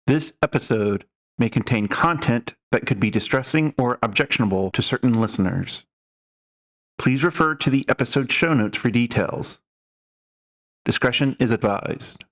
This episode may contain content that could be distressing or objectionable to certain listeners. Please refer to the episode show notes for details. Discretion is advised.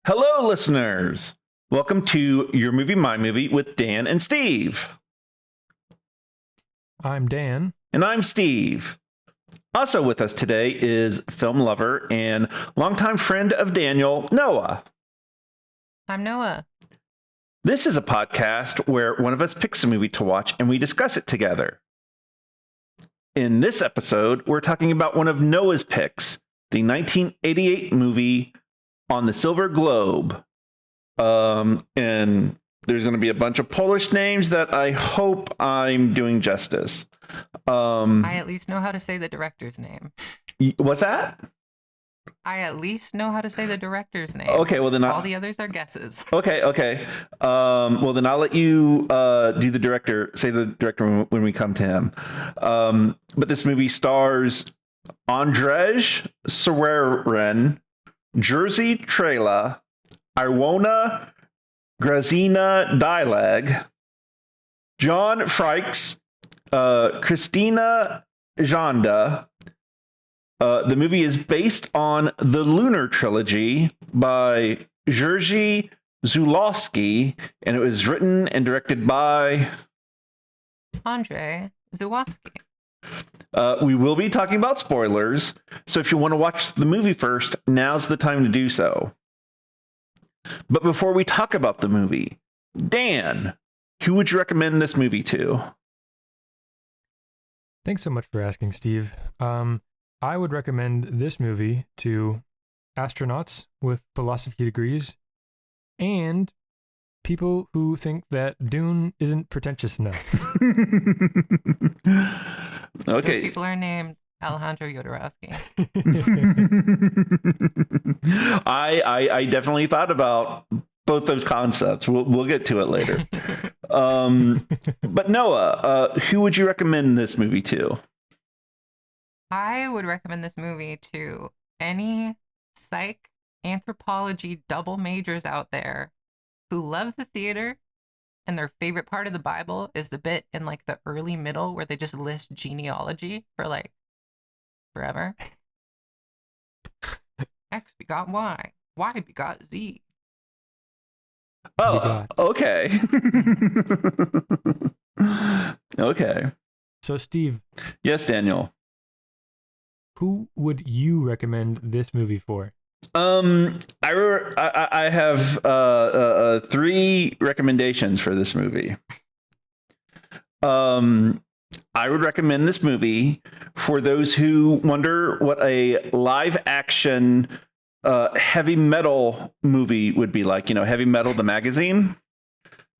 Hello, listeners. Welcome to Your Movie, My Movie with Dan and Steve. I'm Dan. And I'm Steve. Also with us today is film lover and longtime friend of Daniel, Noah. I'm Noah. This is a podcast where one of us picks a movie to watch and we discuss it together. In this episode, we're talking about one of Noah's picks, the 1988 movie On the Silver Globe. And there's going to be a bunch of Polish names that I hope I'm doing justice. I at least know how to say the director's name. What's that? I at least know how to say the director's name. Okay, well then all the others are guesses. Okay. Well then I'll let you say the director when we come to him. But this movie stars Andrzej Surreal, Jerzy Trela, Iwona Grazina Dilag, John Frakes, Christina Janda. The movie is based on the Lunar Trilogy by Jerzy Żuławski, and it was written and directed by Andrzej Żuławski. We will be talking about spoilers, so if you want to watch the movie first, now's the time to do so. But before we talk about the movie, Dan, who would you recommend this movie to? Thanks so much for asking, Steve. I would recommend this movie to astronauts with philosophy degrees and people who think that Dune isn't pretentious enough. Okay. Those people are named Alejandro Jodorowsky. I definitely thought about both those concepts. We'll get to it later. But Noah, who would you recommend this movie to? I would recommend this movie to any psych anthropology double majors out there who love the theater and their favorite part of the Bible is the bit in like the early middle where they just list genealogy for like forever. X begot Y. Y begot Z. Oh, okay. Okay. So, Steve. Yes, Daniel. Who would you recommend this movie for? I have three recommendations for this movie. I would recommend this movie for those who wonder what a live action heavy metal movie would be like. You know, Heavy Metal the magazine.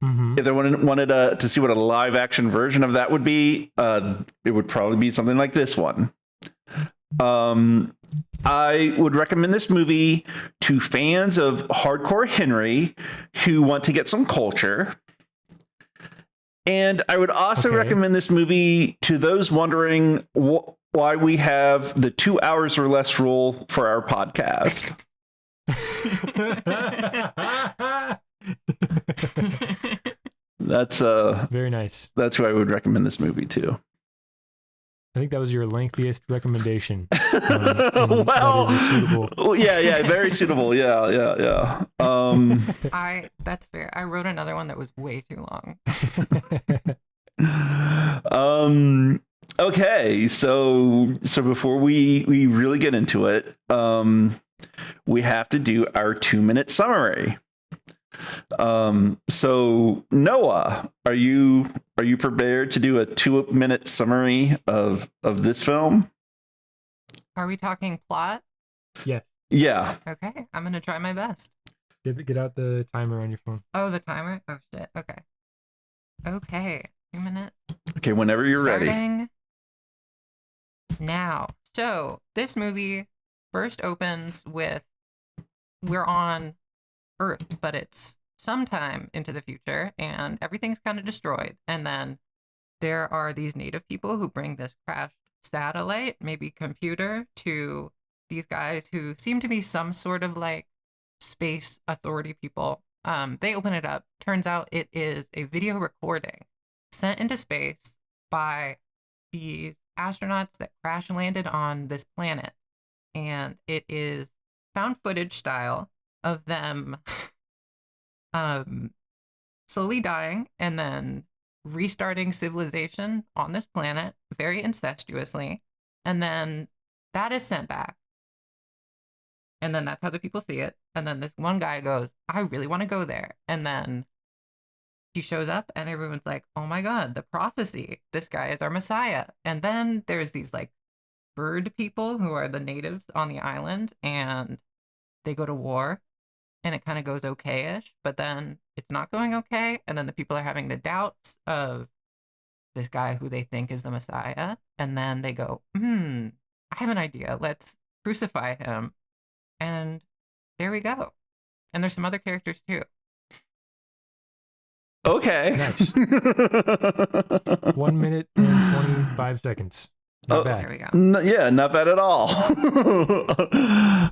Mm-hmm. If they wanted to see what a live action version of that would be, it would probably be something like this one. I would recommend this movie to fans of Hardcore Henry who want to get some culture. And I would also recommend this movie to those wondering why we have the 2 hours or less rule for our podcast. That's very nice. That's who I would recommend this movie to. I think that was your lengthiest recommendation. Well, yeah, very suitable. Yeah. That's fair. I wrote another one that was way too long. Okay, so before we really get into it, we have to do our 2-minute summary. So Noah, are you prepared to do a 2-minute summary of this film? Are we talking plot? Yes. Yeah. Okay, I'm gonna try my best. Get out the timer on your phone. Oh, the timer? Oh shit. Okay. Okay. 2 minutes. Okay, whenever you're ready. Starting now. So this movie first opens with we're on Earth, but it's sometime into the future and everything's kind of destroyed. And then there are these native people who bring this crashed satellite, maybe computer, to these guys who seem to be some sort of like space authority people. They open it up. Turns out it is a video recording sent into space by these astronauts that crash landed on this planet. And it is found footage style of them slowly dying and then restarting civilization on this planet very incestuously. And then that is sent back. And then that's how the people see it. And then this one guy goes, I really want to go there. And then he shows up and everyone's like, oh my God, the prophecy. This guy is our Messiah. And then there's these like bird people who are the natives on the island and they go to war and it kind of goes okay-ish, but then it's not going okay. And then the people are having the doubts of this guy who they think is the Messiah. And then they go, I have an idea. Let's crucify him. And there we go. And there's some other characters too. Okay. Nice. 1 minute and 25 seconds. Not bad. There we go. Yeah, not bad at all.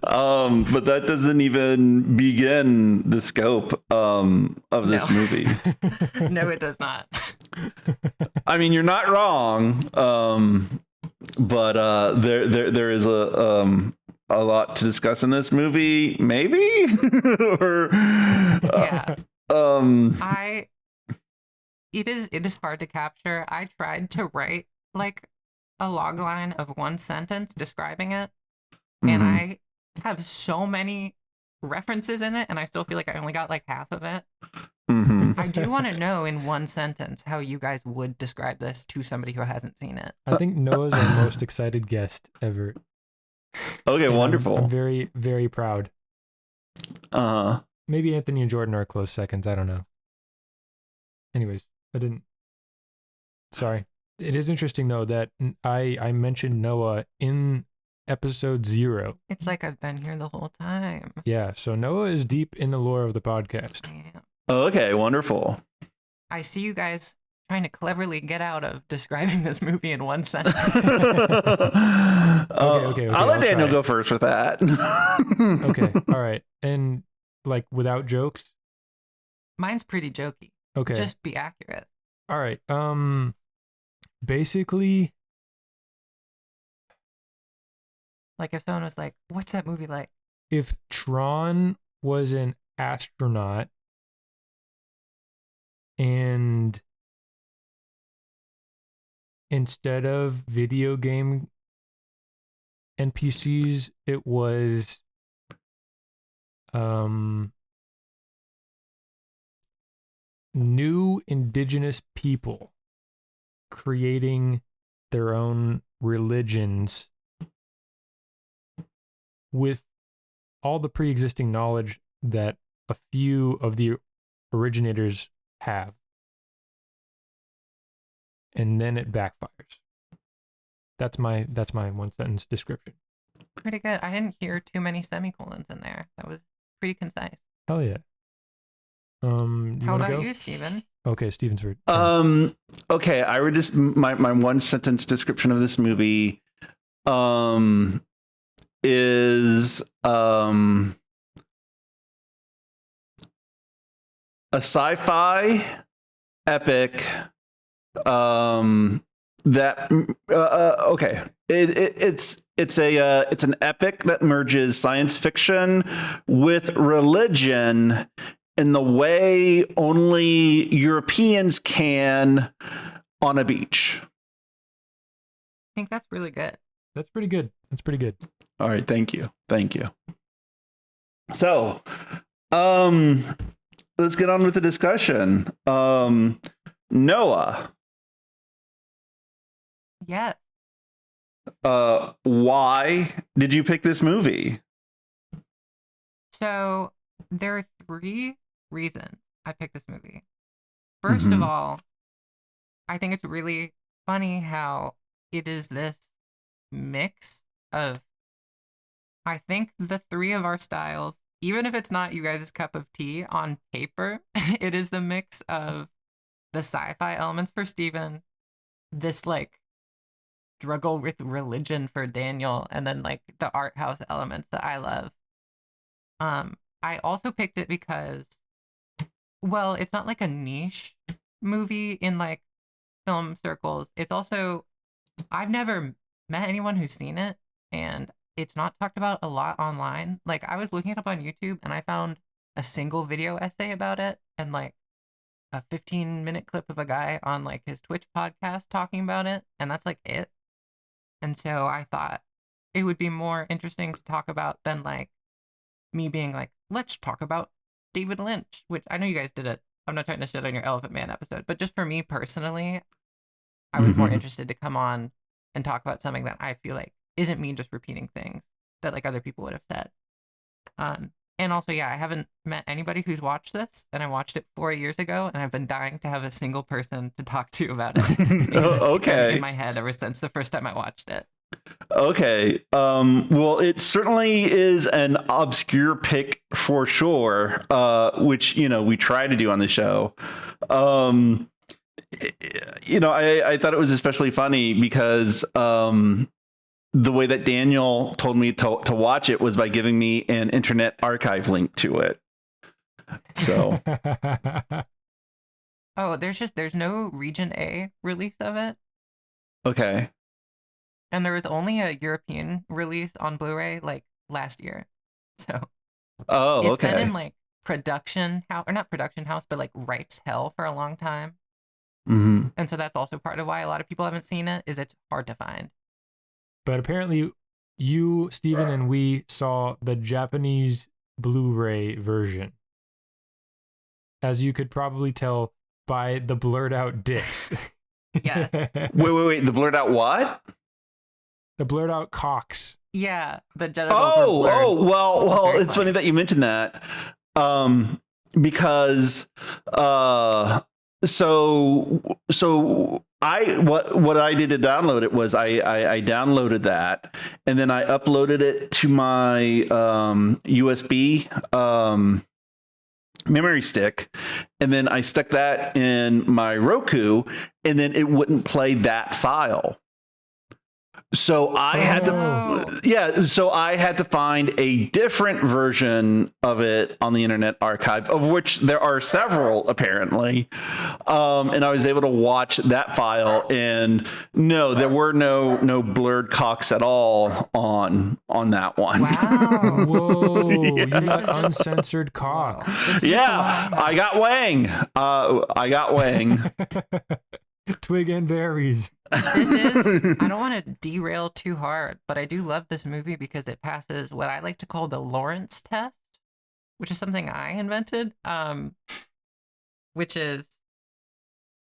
But that doesn't even begin the scope of this movie. No, it does not. I mean, you're not wrong, but there is a lot to discuss in this movie, maybe. Or yeah. It is hard to capture. I tried to write like a log line of one sentence describing it, and I have so many references in it, and I still feel like I only got like half of it. I do want to know in one sentence how you guys would describe this to somebody who hasn't seen it. I think Noah's our most excited guest ever. Okay, And wonderful. I'm very, very proud. Maybe Anthony and Jordan are close seconds. I don't know. Anyways, Sorry. It is interesting, though, that I mentioned Noah in episode 0. It's like I've been here the whole time. Yeah, so Noah is deep in the lore of the podcast. Yeah. Okay, wonderful. I see you guys trying to cleverly get out of describing this movie in one sentence. Okay, I'll let Daniel go first with that. Okay, all right. And like without jokes? Mine's pretty jokey. Okay. Just be accurate. All right. Basically, like if someone was like, what's that movie like? if Tron was an astronaut and instead of video game NPCs, it was new indigenous people creating their own religions with all the pre-existing knowledge that a few of the originators have. And then it backfires. That's my one sentence description. Pretty good. I didn't hear too many semicolons in there. That was pretty concise. Hell yeah. How about you, Steven? Okay, Steven's for okay, I would just my one sentence description of this movie is a sci-fi epic that okay, it's an epic that merges science fiction with religion in the way only Europeans can on a beach. I think that's really good. That's pretty good. That's pretty good. All right, thank you. So, let's get on with the discussion. Noah. Yeah. Why did you pick this movie? So there are 3 reasons I picked this movie. First of all, I think it's really funny how it is this mix of, I think, the 3 of our styles, even if it's not you guys' cup of tea on paper, it is the mix of the sci-fi elements for Steven, this like struggle with religion for Daniel, and then like the art house elements that I love. I also picked it because, well, it's not like a niche movie in like film circles. It's also, I've never met anyone who's seen it, and it's not talked about a lot online. Like, I was looking it up on YouTube and I found a single video essay about it and like a 15-minute clip of a guy on like his Twitch podcast talking about it, and that's like it. And so I thought it would be more interesting to talk about than like me being like, let's talk about David Lynch, which I know you guys did it. I'm not trying to shit on your Elephant Man episode, but just for me personally, I was more interested to come on and talk about something that I feel like isn't me just repeating things that like other people would have said. And also, yeah, I haven't met anybody who's watched this, and I watched it 4 years ago, and I've been dying to have a single person to talk to about it. It's been in my head ever since the first time I watched it. Okay. Well, it certainly is an obscure pick for sure, which, we try to do on the show. I thought it was especially funny because the way that Daniel told me to watch it was by giving me an Internet Archive link to it. So. Oh, there's no Region A release of it. Okay. And there was only a European release on Blu-ray like last year. So it's been in like production house, or not production house, but like rights hell for a long time. And so that's also part of why a lot of people haven't seen it, is it's hard to find. But apparently you, Steven, and we saw the Japanese Blu-ray version. As you could probably tell by the blurred out dicks. Yes. Wait. The blurred out what? The blurred out cocks. Yeah, the genitals were blurred. Well, it's funny that you mentioned that. Because what I did to download it was I downloaded that, and then I uploaded it to my USB memory stick, and then I stuck that in my Roku, and then it wouldn't play that file. So I had to find a different version of it on the Internet Archive, of which there are several apparently. And I was able to watch that file, and no, there were no blurred cocks at all on that one. Wow. Whoa. Yeah. You got uncensored cock. Yeah, I got Wang. Twig and berries. This is, I don't want to derail too hard, but I do love this movie because it passes what I like to call the Lawrence test, which is something I invented. Which is,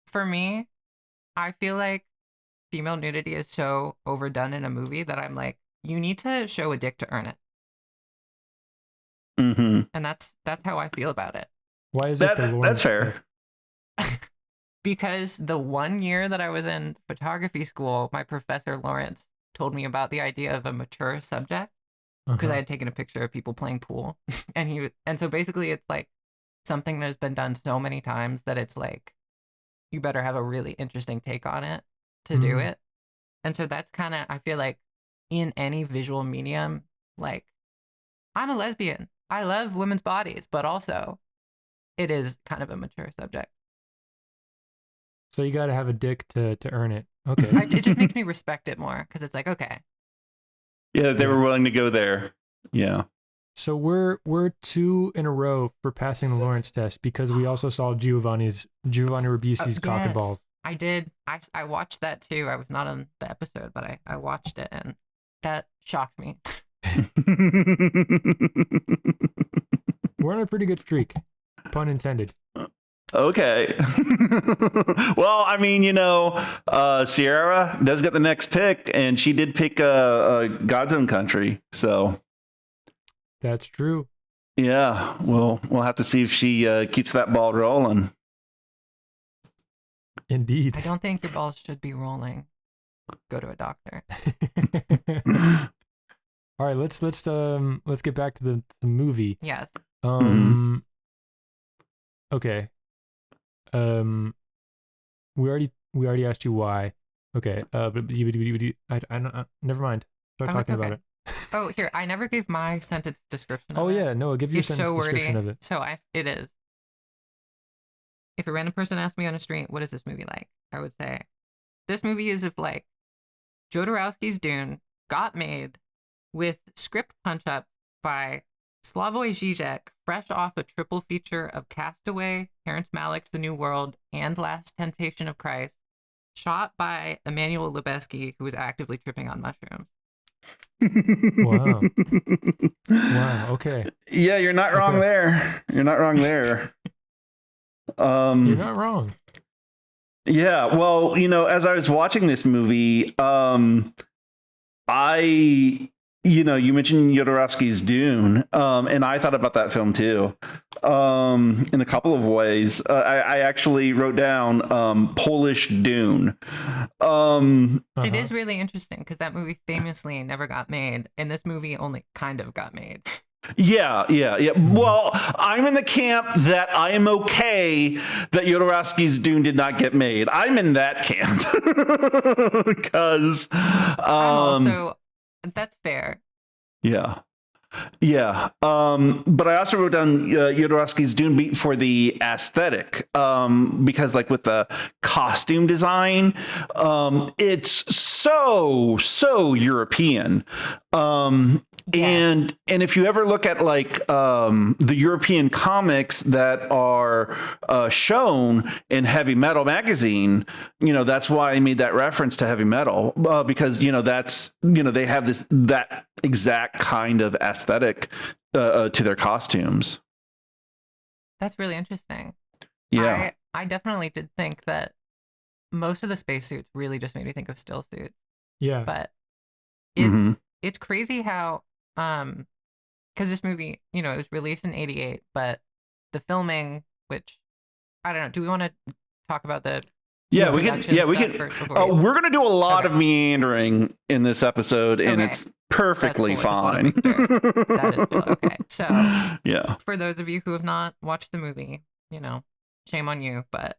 for me, I feel like female nudity is so overdone in a movie that I'm like, you need to show a dick to earn it. And that's how I feel about it. Why is it the Lawrence? That's fair. Because the 1 year that I was in photography school, my professor Lawrence told me about the idea of a mature subject, because I had taken a picture of people playing pool, and so basically it's like something that has been done so many times that it's like you better have a really interesting take on it to do it. And so that's kind of, I feel like, in any visual medium, like, I'm a lesbian, I love women's bodies, but also it is kind of a mature subject. So you got to have a dick to earn it. Okay. It just makes me respect it more, because it's like, okay. Yeah, they were willing to go there. Yeah. So we're 2 in a row for passing the Lawrence test, because we also saw Giovanni Ribisi's Cock and Balls. I did. I watched that too. I was not on the episode, but I watched it, and that shocked me. We're on a pretty good streak. Pun intended. Okay. Well, I mean, Sierra does get the next pick, and she did pick God's Own Country. So that's true. Yeah, we'll have to see if she keeps that ball rolling. Indeed. I don't think your balls should be rolling. Go to a doctor. All right, let's get back to the movie. Yes. Okay. We already asked you why. Okay. But I never mind. Start talking about it. Oh, here, I never gave my sentence description. Oh of yeah, it. no, I'll give you a It's sentence so description wordy. of it. So it is. If a random person asked me on the street, "What is this movie like?" I would say, "This movie is if like Jodorowsky's Dune got made with script punch up by Slavoj Žižek, fresh off a triple feature of Castaway, Terrence Malick's The New World, and Last Temptation of Christ, shot by Emmanuel Lubezki, who was actively tripping on mushrooms." Wow. Wow. Okay. Yeah, you're not wrong there. You're not wrong there. You're not wrong. Yeah, well, as I was watching this movie, you mentioned Jodorowsky's Dune, and I thought about that film too, in a couple of ways. I actually wrote down Polish Dune. It is really interesting because that movie famously never got made, and this movie only kind of got made. Yeah. Well, I'm in the camp that I am okay that Jodorowsky's Dune did not get made. I'm in that camp because I'm also, that's fair. Yeah. But I also wrote down Jodorowsky's Dune beat for the aesthetic, because like with the costume design, it's so European. Yes. And if you ever look at like the European comics that are shown in Heavy Metal magazine, that's why I made that reference to heavy metal, because that's they have that exact kind of aesthetic to their costumes. That's really interesting. Yeah, I definitely did think that most of the spacesuits really just made me think of still suits. Yeah. But Mhm. it's crazy how because this movie, it was released in '88, but the filming, which I don't know, do we want to talk about the yeah, we can. production Yeah, we stuff can. first before we- We're gonna do a lot Okay. of meandering in this episode, and Okay. it's perfectly That's cool. I fine. just wanna make sure. That is cool. Okay, so Yeah. for those of you who have not watched the movie, shame on you, but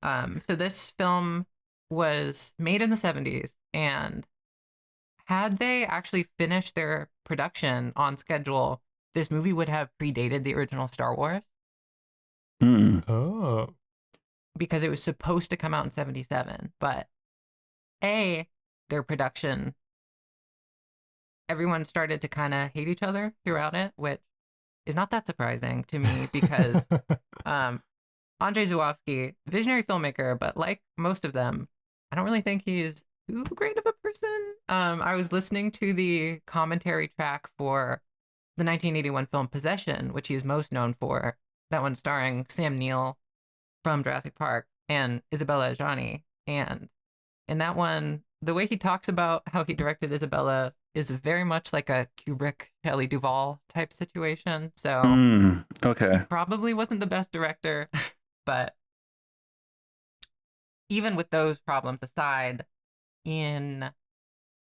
so this film was made in the 70s, and had they actually finished their production on schedule, this movie would have predated the original Star Wars Oh. because it was supposed to come out in 77, but their production, everyone started to kind of hate each other throughout it, which is not that surprising to me because Andrzej Żuławski, visionary filmmaker, but like most of them, I don't really think he's too great of a person. I was listening to the commentary track for the 1981 film Possession, which he is most known for, that one starring Sam Neill from Jurassic Park and Isabella Adjani. And in that one, the way he talks about how he directed Isabella is very much like a Kubrick, Shelley Duvall type situation. So Okay. probably wasn't the best director, but even with those problems aside, in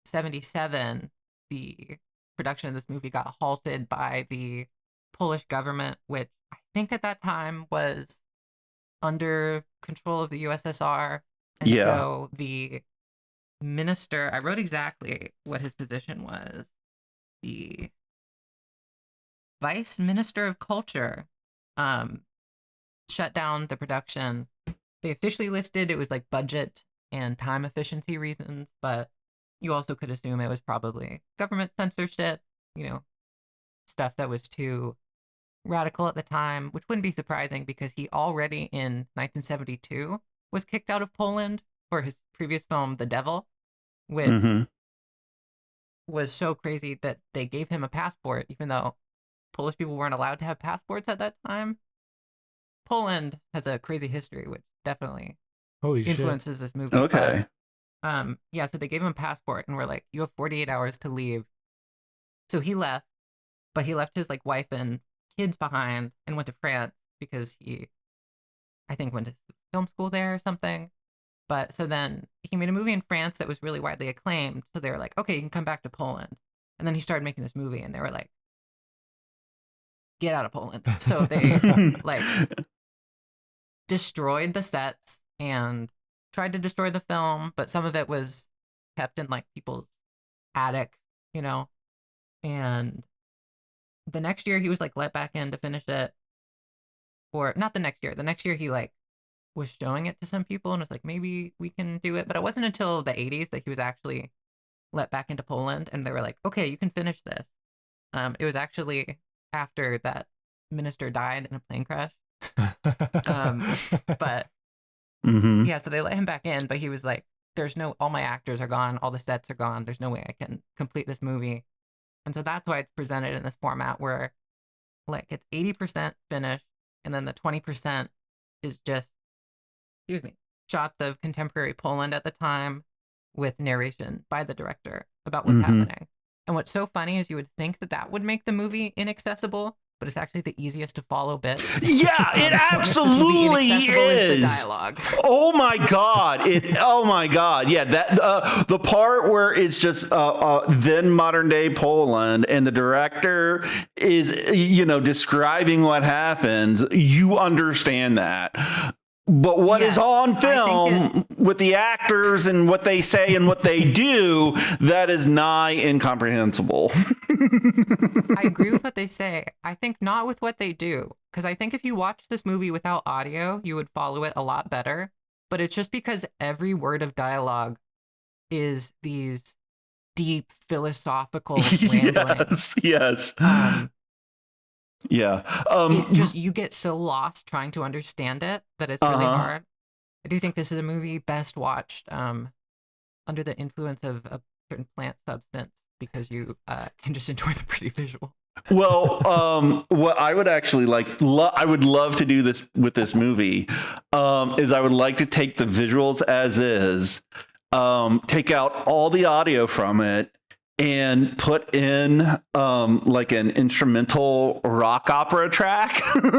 77, the production of this movie got halted by the Polish government, which I think at that time was under control of the USSR. And Yeah. so the minister, I wrote exactly what his position was. The vice minister of culture shut down the production. They officially listed it was like budget and time efficiency reasons, but you also could assume it was probably government censorship, stuff that was too radical at the time, which wouldn't be surprising because he already in 1972 was kicked out of Poland for his previous film, The Devil, which was so crazy that they gave him a passport, even though Polish people weren't allowed to have passports at that time. Poland has a crazy history, which definitely Holy shit. influences this movie. Okay. But, so they gave him a passport and were like, you have 48 hours to leave. So he left, but he left his like wife and kids behind and went to France because he, I think, went to film school there or something. But so then he made a movie in France that was really widely acclaimed. So they were like, okay, you can come back to Poland. And then he started making this movie, and they were like, get out of Poland. So they like destroyed the sets and tried to destroy the film, but some of it was kept in like people's attic, you know. And the next year he was like let back in to finish it. Or not the next year. The next year he like was showing it to some people and was like, maybe we can do it. But it wasn't until the 80s that he was actually let back into Poland, and they were like, okay, you can finish this. It was actually after that minister died in a plane crash. But yeah, so they let him back in, but he was like, there's no, all my actors are gone, all the sets are gone, there's no way I can complete this movie. And so that's why it's presented in this format where like it's 80% finished, and then the 20% is just, excuse me, shots of contemporary Poland at the time with narration by the director about what's happening. And what's so funny is you would think that that would make the movie inaccessible, but it's actually the easiest to follow bit. Yeah, it absolutely is. The dialogue. Oh my god! Oh my god! Yeah, that the part where it's just then modern day Poland, and the director is describing what happens. You understand that. But what is on film with the actors and what they say and what they do, that is nigh incomprehensible. I agree with what they say. I think not with what they do. Because I think if you watch this movie without audio, you would follow it a lot better. But it's just because every word of dialogue is these deep philosophical ramblings. Yes. Yeah. It just, you get so lost trying to understand it that it's really hard. I do think this is a movie best watched under the influence of a certain plant substance, because you can just enjoy the pretty visual. Well, what I would actually I would love to do this with this movie, is I would like to take the visuals as is, take out all the audio from it, and put in like an instrumental rock opera track, kind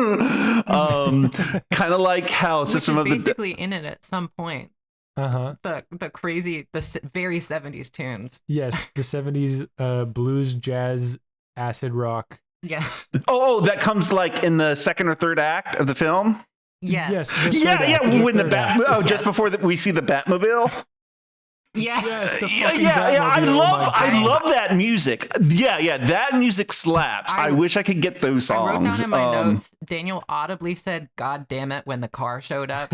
of like how System of basically in it at some point. The crazy, very 70s tunes. Yes, the 70s blues, jazz, acid rock. Yeah. Oh, that comes like in the second or third act of the film. Yes. When the just before we see the Batmobile. Yes. I love that music. Yeah, that music slaps. I wish I could get those songs. I wrote down in my notes, Daniel audibly said, "God damn it," when the car showed up.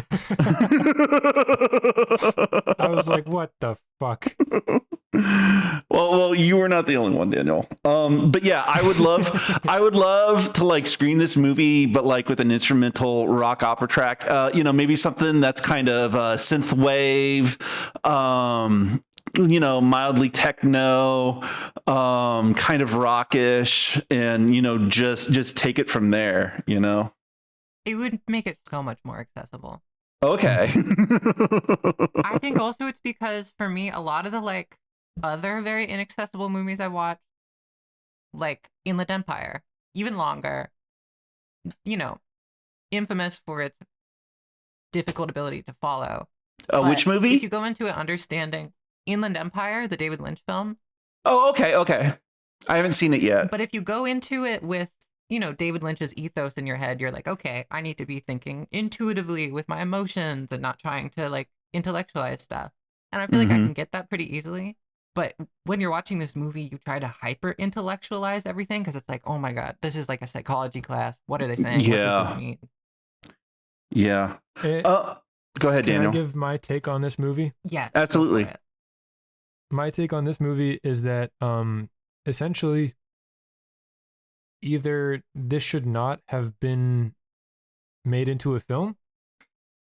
I was like, what the fuck? Well, you were not the only one, Daniel. But yeah, I would love to like screen this movie, but like with an instrumental rock opera track. Maybe something that's kind of synth wave, mildly techno, kind of rockish, and just take it from there. It would make it so much more accessible. Okay. I think also it's because for me, a lot of the like other very inaccessible movies I watch, like Inland Empire, even longer, infamous for its difficult ability to follow. Which movie? If you go into it understanding Inland Empire, the David Lynch film. Oh, okay. I haven't seen it yet. But if you go into it with, David Lynch's ethos in your head, you're like, okay, I need to be thinking intuitively with my emotions and not trying to like intellectualize stuff. And I feel like I can get that pretty easily. But when you're watching this movie, you try to hyper intellectualize everything because it's like, oh my God, this is like a psychology class. What are they saying? Yeah. What does this mean? Yeah. Go ahead, Daniel. Can I give my take on this movie? Yeah. Absolutely. My take on this movie is that essentially either this should not have been made into a film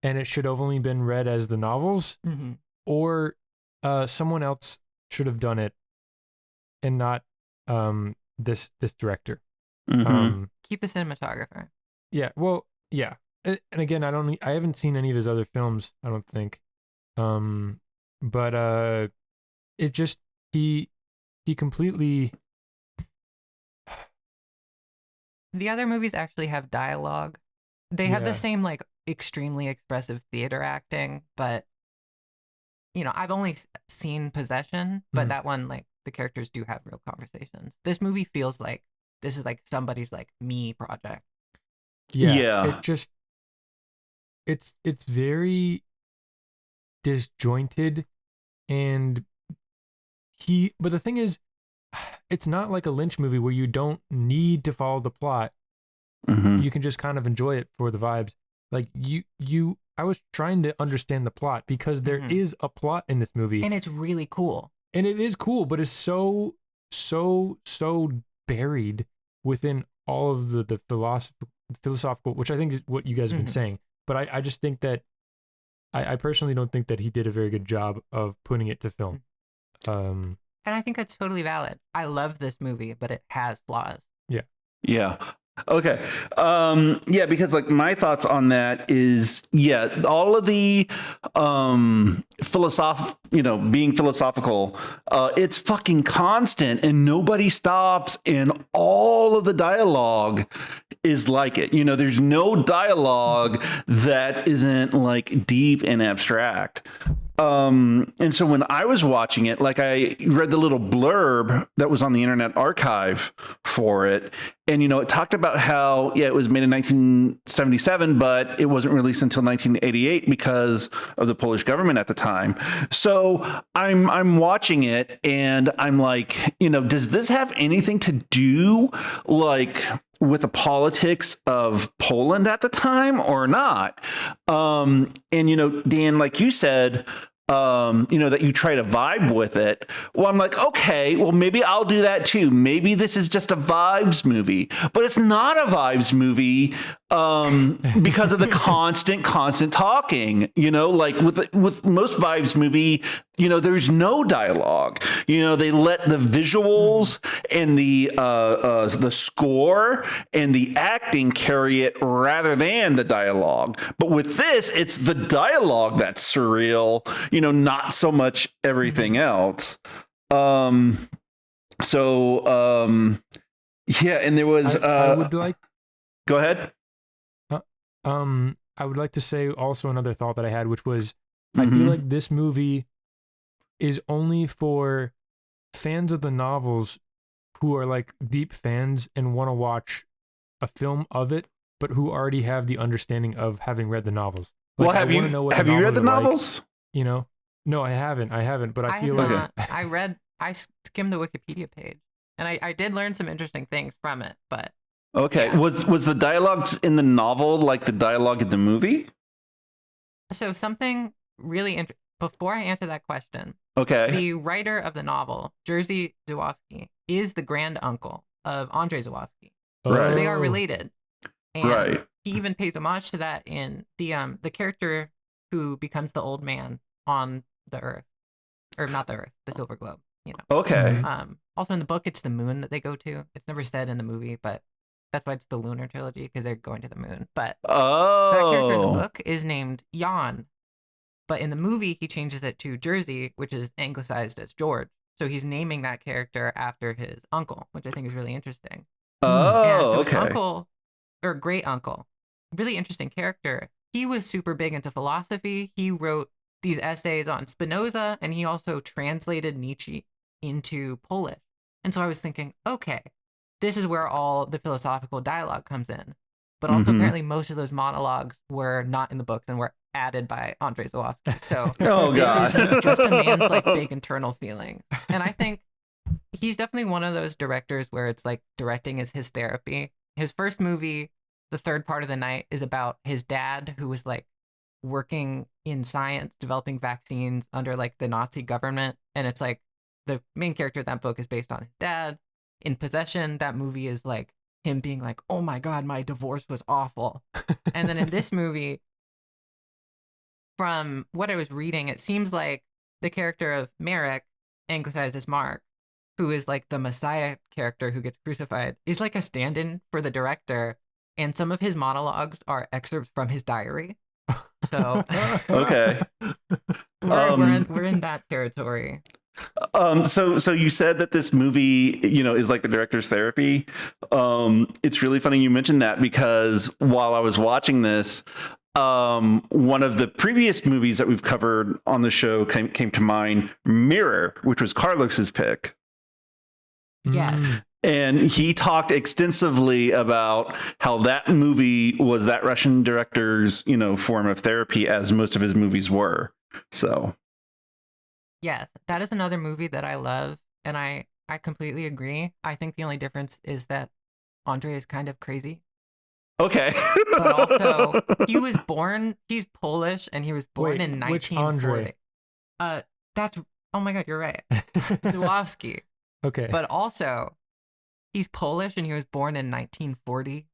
and it should have only been read as the novels, or someone else should have done it and not this director. Keep the cinematographer. Yeah, well, yeah. And again, I haven't seen any of his other films, I don't think. But it just he completely The other movies actually have dialogue. They have the Yeah. same like extremely expressive theater acting, but I've only seen Possession, but Mhm. that one, like, the characters do have real conversations. This movie feels like this is like somebody's like me project. Yeah. It just it's very disjointed, and but the thing is, it's not like a Lynch movie where you don't need to follow the plot. Mhm. You can just kind of enjoy it for the vibes. Like I was trying to understand the plot because there Mhm. is a plot in this movie, And it's really cool. and it is cool, but it's so buried within all of the philosophical, which I think is what you guys have been Mhm. saying. But I just think that I personally don't think that he did a very good job of putting it to film. And I think that's totally valid. I love this movie, but it has flaws. Yeah. Okay. Yeah, because like my thoughts on that is, yeah, all of the being philosophical, it's fucking constant and nobody stops, and all of the dialogue is like it. There's no dialogue that isn't like deep and abstract. And so when I was watching it, like I read the little blurb that was on the Internet Archive for it. And, it talked about how, yeah, it was made in 1977, but it wasn't released until 1988 because of the Polish government at the time. So I'm watching it and I'm like, does this have anything to do like with the politics of Poland at the time or not? And, Dan, like you said, that you try to vibe with it. Well, I'm like, okay, well, maybe I'll do that too. Maybe this is just a vibes movie, but it's not a vibes movie because of the constant talking. Like with most vibes movie, there's no dialogue. They let the visuals and the score and the acting carry it rather than the dialogue. But with this, it's the dialogue that's surreal. Not so much everything else. Yeah, and there was. I would like. Go ahead. I would like to say also another thought that I had, which was I feel like this movie is only for fans of the novels who are like deep fans and want to watch a film of it, but who already have the understanding of having read the novels. Like, Well, have you read the novels? No, I haven't, but I feel have like not. I skimmed the Wikipedia page, and I did learn some interesting things from it, but Okay. yeah. Was the dialogue in the novel like the dialogue in the movie? So something really before I answer that question, Okay. the writer of the novel, Jerzy Żuławski, is the grand uncle of Andrzej Żuławski. Right. So they are related. And Right. he even pays homage to that in the character who becomes the old man on the Earth. Or not the Earth, the Silver Globe, Okay. Also in the book, it's the moon that they go to. It's never said in the movie, but that's why it's the lunar trilogy, because they're going to the moon. But that character in the book is named Jan. But in the movie, he changes it to Jerzy, which is anglicized as George. So he's naming that character after his uncle, which I think is really interesting. And so his Okay. uncle, or great uncle, really interesting character. He was super big into philosophy. He wrote these essays on Spinoza, and he also translated Nietzsche into Polish. And so I was thinking, okay, this is where all the philosophical dialogue comes in. But also apparently most of those monologues were not in the books and were added by Andrzej Żuławski. So this is just a man's like big internal feelings. And I think he's definitely one of those directors where it's like directing is his therapy. His first movie, The Third Part of the Night, is about his dad who was like working in science, developing vaccines under like the Nazi government. And it's like the main character of that book is based on his dad. In Possession, that movie is like him being like, oh my God, my divorce was awful. And then in this movie, from what I was reading, it seems like the character of Merrick, anglicized as Mark, who is like the Messiah character who gets crucified, is like a stand-in for the director. And some of his monologues are excerpts from his diary. So Okay. we're in that territory. So you said that this movie, is like the director's therapy. It's really funny you mentioned that because while I was watching this, one of the previous movies that we've covered on the show came to mind, Mirror, which was Carlos's pick. Yes. And he talked extensively about how that movie was that Russian director's, form of therapy, as most of his movies were. So, Yes, that is another movie that I love, and I completely agree. I think the only difference is that Andrzej is kind of crazy. okay. But also, he's Polish, and he was born in which 1940. Andrzej? That's, oh my God, you're right. Żuławski. Okay. But also, he's Polish, and he was born in 1940.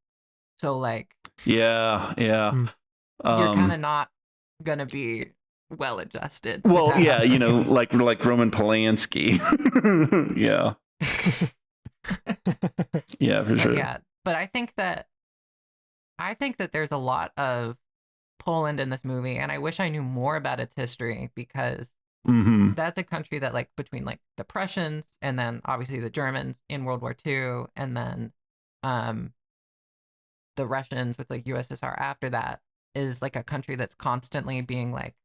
So, like, Yeah. you're kind of not going to be well adjusted. Well, yeah, like Roman Polanski. Yeah. Yeah, for sure. Yeah, but I think that there's a lot of Poland in this movie, and I wish I knew more about its history because that's a country that, like, between like the Prussians and then obviously the Germans in World War II, and then the Russians with like USSR after that, is like a country that's constantly being like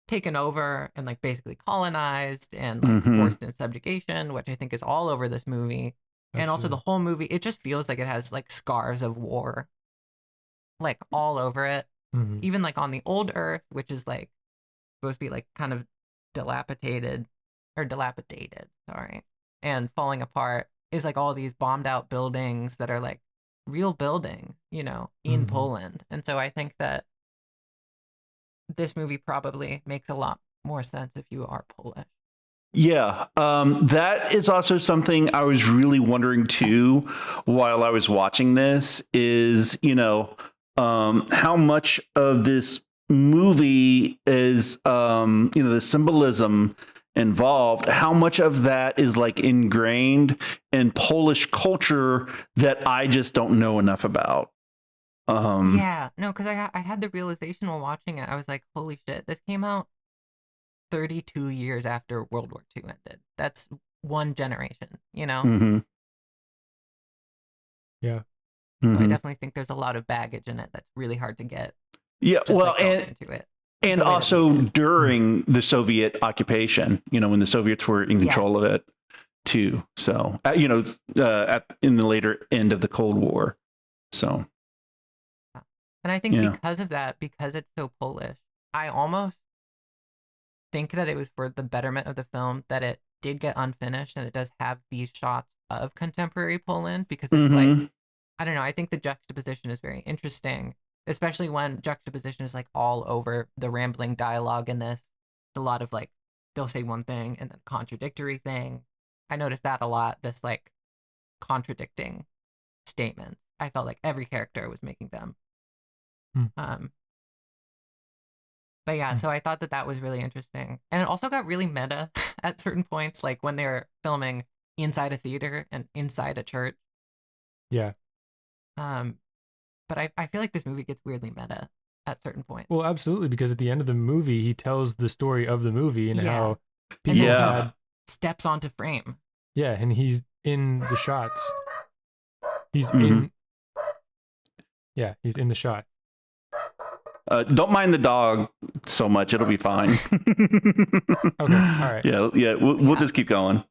taken over and like basically colonized and like forced into subjugation, which I think is all over this movie. Absolutely. And also the whole movie, it just feels like it has like scars of war like all over it. Even like on the old Earth, which is like supposed to be like kind of dilapidated, sorry, and falling apart, is like all these bombed out buildings that are like real buildings, in Poland. And so I think that this movie probably makes a lot more sense if you are Polish. Yeah, that is also something I was really wondering too while I was watching this is, how much of this movie is, the symbolism involved, how much of that is like ingrained in Polish culture that I just don't know enough about. Yeah, no, because I had the realization while watching it. I was like, holy shit, this came out 32 years after World War II ended. That's one generation, Yeah. So I definitely think there's a lot of baggage in it that's really hard to get. Yeah, well, into it. And also during the Soviet occupation, when the Soviets were in control of it too. So, in the later end of the Cold War. So. And I think because of that, because it's so Polish, I almost think that it was for the betterment of the film that it did get unfinished and it does have these shots of contemporary Poland, because it's like, I don't know, I think the juxtaposition is very interesting, especially when juxtaposition is like all over the rambling dialogue in this. It's a lot of like, they'll say one thing and then contradictory thing. I noticed that a lot, this like contradicting statements. I felt like every character was making them. But yeah, so I thought that was really interesting. And it also got really meta at certain points, like when they were filming inside a theater and inside a church. Yeah. But I feel like this movie gets weirdly meta at certain points. Well, absolutely, because at the end of the movie, he tells the story of the movie and how people steps onto frame. Yeah, and he's in the shots. He's in. Yeah, he's in the shot. Don't mind the dog so much; it'll be fine. Okay, all right. Yeah. We'll just keep going.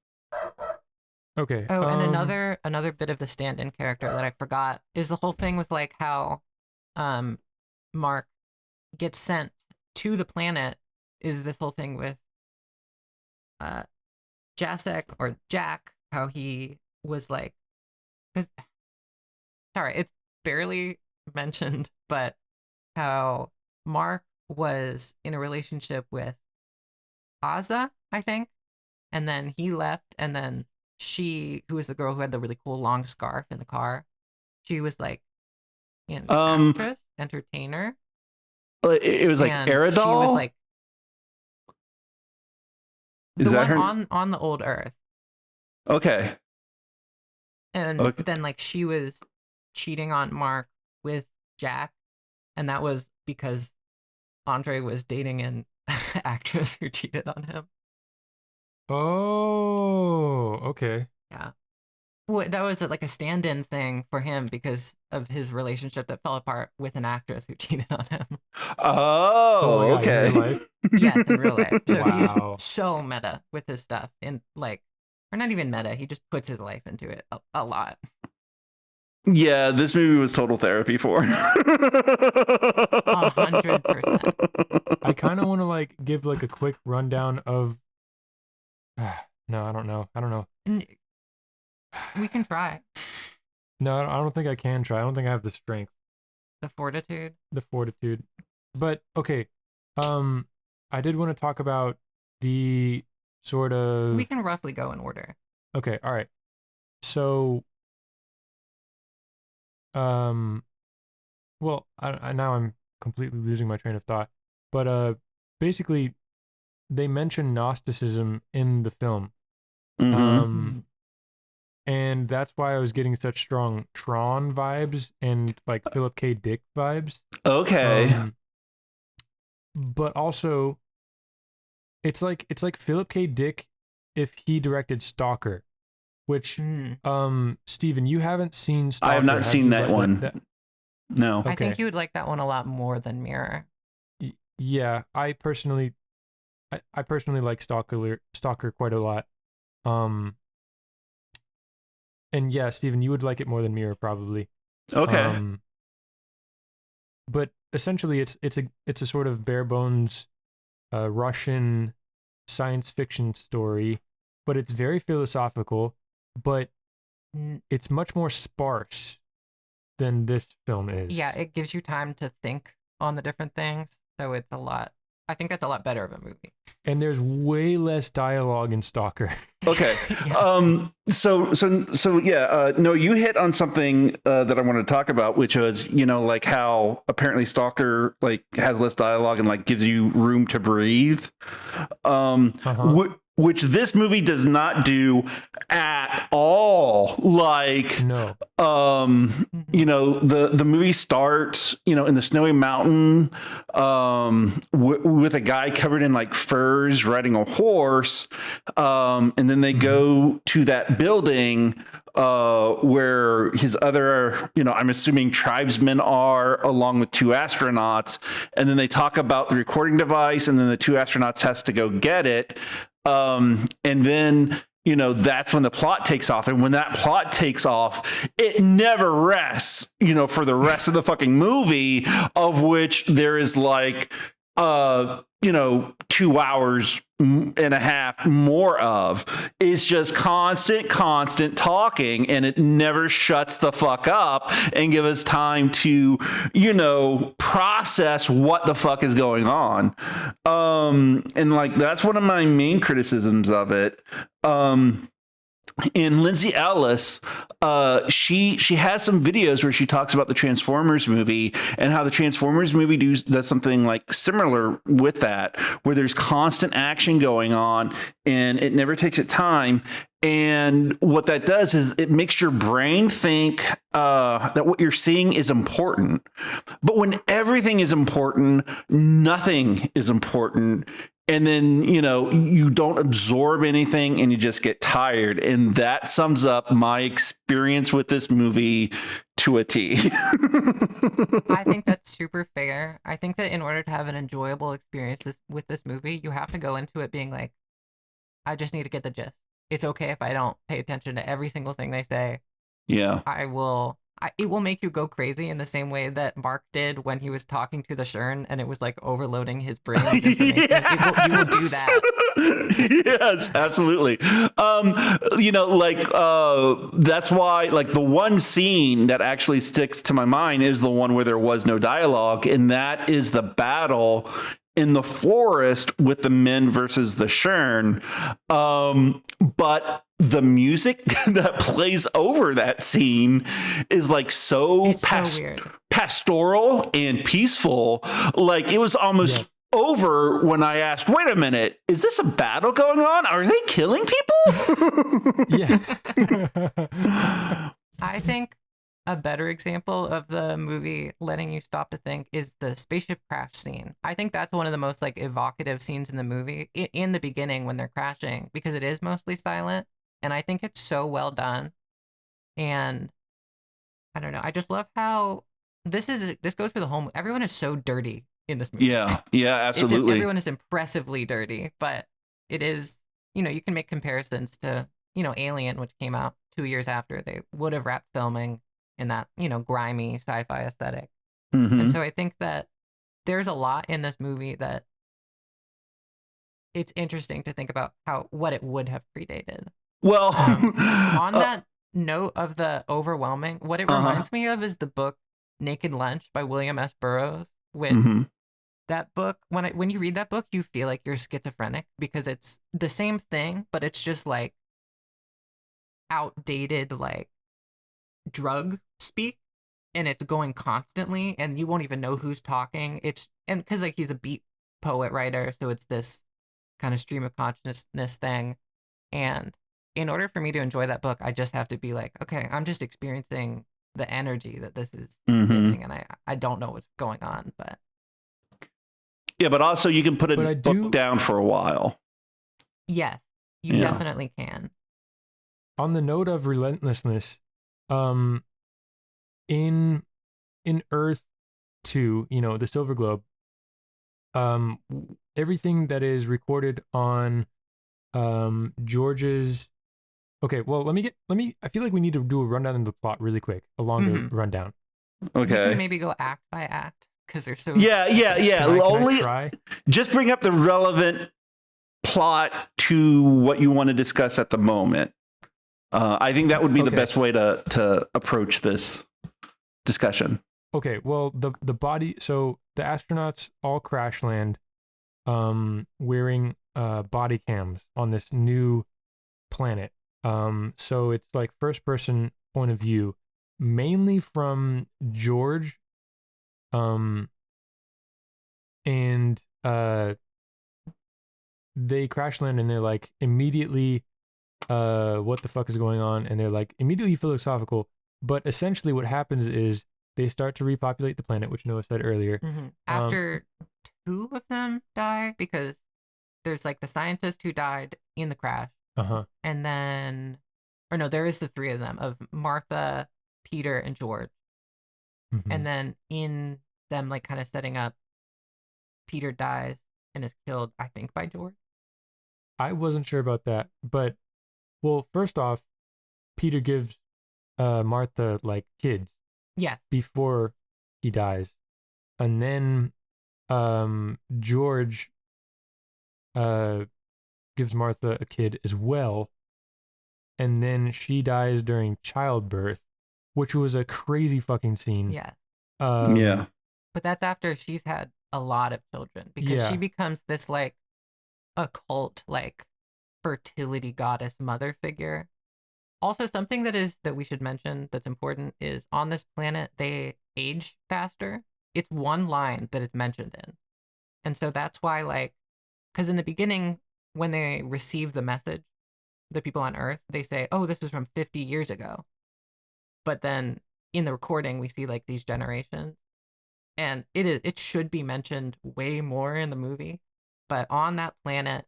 Okay. Oh, and another bit of the stand-in character that I forgot is the whole thing with like how, Mark gets sent to the planet. Is this whole thing with, Jacek or Jack? How he was like, because, sorry, it's barely mentioned, but how Mark was in a relationship with Aza, I think, and then he left, and then she, who was the girl who had the really cool long scarf in the car, she was like an actress, entertainer. It was like Aerodol. She was like Is the that one her? on the old Earth. Okay. And then like she was cheating on Mark with Jack, and that was because Andrzej was dating an actress who cheated on him. Oh, okay. Yeah. Well, that was like a stand-in thing for him because of his relationship that fell apart with an actress who cheated on him. Oh, my God, in okay. real life? Yes, in real life. So Wow. he's so meta with his stuff, and like, or not even meta. He just puts his life into it a lot. Yeah, this movie was total therapy for. 100%. I kind of want to like give like a quick rundown of. No, I don't know. We can try. No, I don't think I can try. I don't think I have the strength, The fortitude. the fortitude. But okay, I did want to talk about the sort of. We can roughly go in order. Okay, all right. So, well, I now I'm completely losing my train of thought. But basically, they mention Gnosticism in the film. Mhm. And that's why I was getting such strong Tron vibes and like Philip K. Dick vibes. Okay. But also, it's like Philip K. Dick if he directed Stalker, which Steven, you haven't seen Stalker. I have not seen you? that one. No. Okay. I think you would like that one a lot more than Mirror. Yeah, I personally like Stalker quite a lot. And yeah, Steven, you would like it more than Mirror probably. Okay. But essentially, it's a sort of bare bones Russian science fiction story, but it's very philosophical, but it's much more sparse than this film is. Yeah, it gives you time to think on the different things, so it's a lot. I think that's a lot better of a movie. And there's way less dialogue in Stalker. Okay. Yes. So yeah, no, you hit on something that I want to talk about, which was, like how apparently Stalker like has less dialogue and like gives you room to breathe. Which this movie does not do at all. Like, No. The movie starts, in the snowy mountain, with a guy covered in like furs riding a horse. And then they go to that building, where his other, I'm assuming tribesmen are, along with two astronauts. And then they talk about the recording device, and then the two astronauts has to go get it. And then, that's when the plot takes off. And when that plot takes off, it never rests, for the rest of the fucking movie, of which there is like, 2 hours and a half more of. Is just constant talking, and it never shuts the fuck up and give us time to, process what the fuck is going on. And like, that's one of my main criticisms of it. And Lindsay Ellis, she has some videos where she talks about the Transformers movie and how the Transformers movie does something like similar with that, where there's constant action going on and it never takes its time. And what that does is it makes your brain think that what you're seeing is important. But when everything is important, nothing is important. And then, you don't absorb anything and you just get tired. And that sums up my experience with this movie to a T. I think that's super fair. I think that in order to have an enjoyable experience with this movie, you have to go into it being like, I just need to get the gist. It's okay if I don't pay attention to every single thing they say. Yeah. It will make you go crazy in the same way that Mark did when he was talking to the Shern and it was like overloading his brain with information. Yes. You will do that. Yes, absolutely. That's why, like, the one scene that actually sticks to my mind is the one where there was no dialogue, and that is the battle in the forest with the men versus the Shern. But the music that plays over that scene is like so weird. Pastoral and peaceful. Like, it was almost over when I asked, wait a minute, is this a battle going on? Are they killing people? Yeah. I think a better example of the movie letting you stop to think is the spaceship crash scene. I think that's one of the most like evocative scenes in the movie in the beginning when they're crashing, because it is mostly silent, and I think it's so well done. And I don't know, I just love how this goes for the whole. Everyone is so dirty in this movie. Yeah, absolutely. Everyone is impressively dirty, but it is, you can make comparisons to, Alien, which came out 2 years after they would have wrapped filming in that, grimy sci-fi aesthetic. Mm-hmm. And so I think that there's a lot in this movie that it's interesting to think about what it would have predated. Well, on that note of the overwhelming, what it reminds me of is the book Naked Lunch by William S. Burroughs, which that book, when you read that book, you feel like you're schizophrenic because it's the same thing, but it's just like outdated, like drug speak, and it's going constantly, and you won't even know who's talking. And because like he's a beat poet writer, so it's this kind of stream of consciousness thing. And in order for me to enjoy that book, I just have to be like, okay, I'm just experiencing the energy that this is giving, and I don't know what's going on, but. Yeah, but also you can put a book down for a while. Yes, you definitely can. On the note of relentlessness, in Earth 2, the Silver Globe, everything that is recorded on George's. Okay, well, I feel like we need to do a rundown of the plot really quick, a longer rundown. Okay. We can maybe go act by act. Because they're so yeah. Can I try? Just bring up the relevant plot to what you want to discuss at the moment. I think that would be the best way to approach this discussion. Okay, well, the body. So the astronauts all crash land, wearing body cams on this new planet. So it's like first person point of view, mainly from George. And they crash land and they're like immediately what the fuck is going on, and they're like immediately philosophical, but essentially what happens is they start to repopulate the planet, which Noah said earlier. After two of them die, because there's like the scientist who died in the crash, and then there is the three of them, of Martha, Peter, and George. And then in them like kind of setting up, Peter dies and is killed, I think, by George. I wasn't sure about that, but well, first off, Peter gives Martha like kids. Yeah. Before he dies, and then George gives Martha a kid as well, and then she dies during childbirth, which was a crazy fucking scene. Yeah. Yeah. But that's after she's had a lot of children, because she becomes this like occult, like fertility goddess mother figure. Also, something that we should mention that's important is on this planet, they age faster. It's one line that it's mentioned in. And so that's why, like, because in the beginning, when they receive the message, the people on Earth, they say, oh, this was from 50 years ago. But then in the recording, we see like these generations. And it should be mentioned way more in the movie. But on that planet,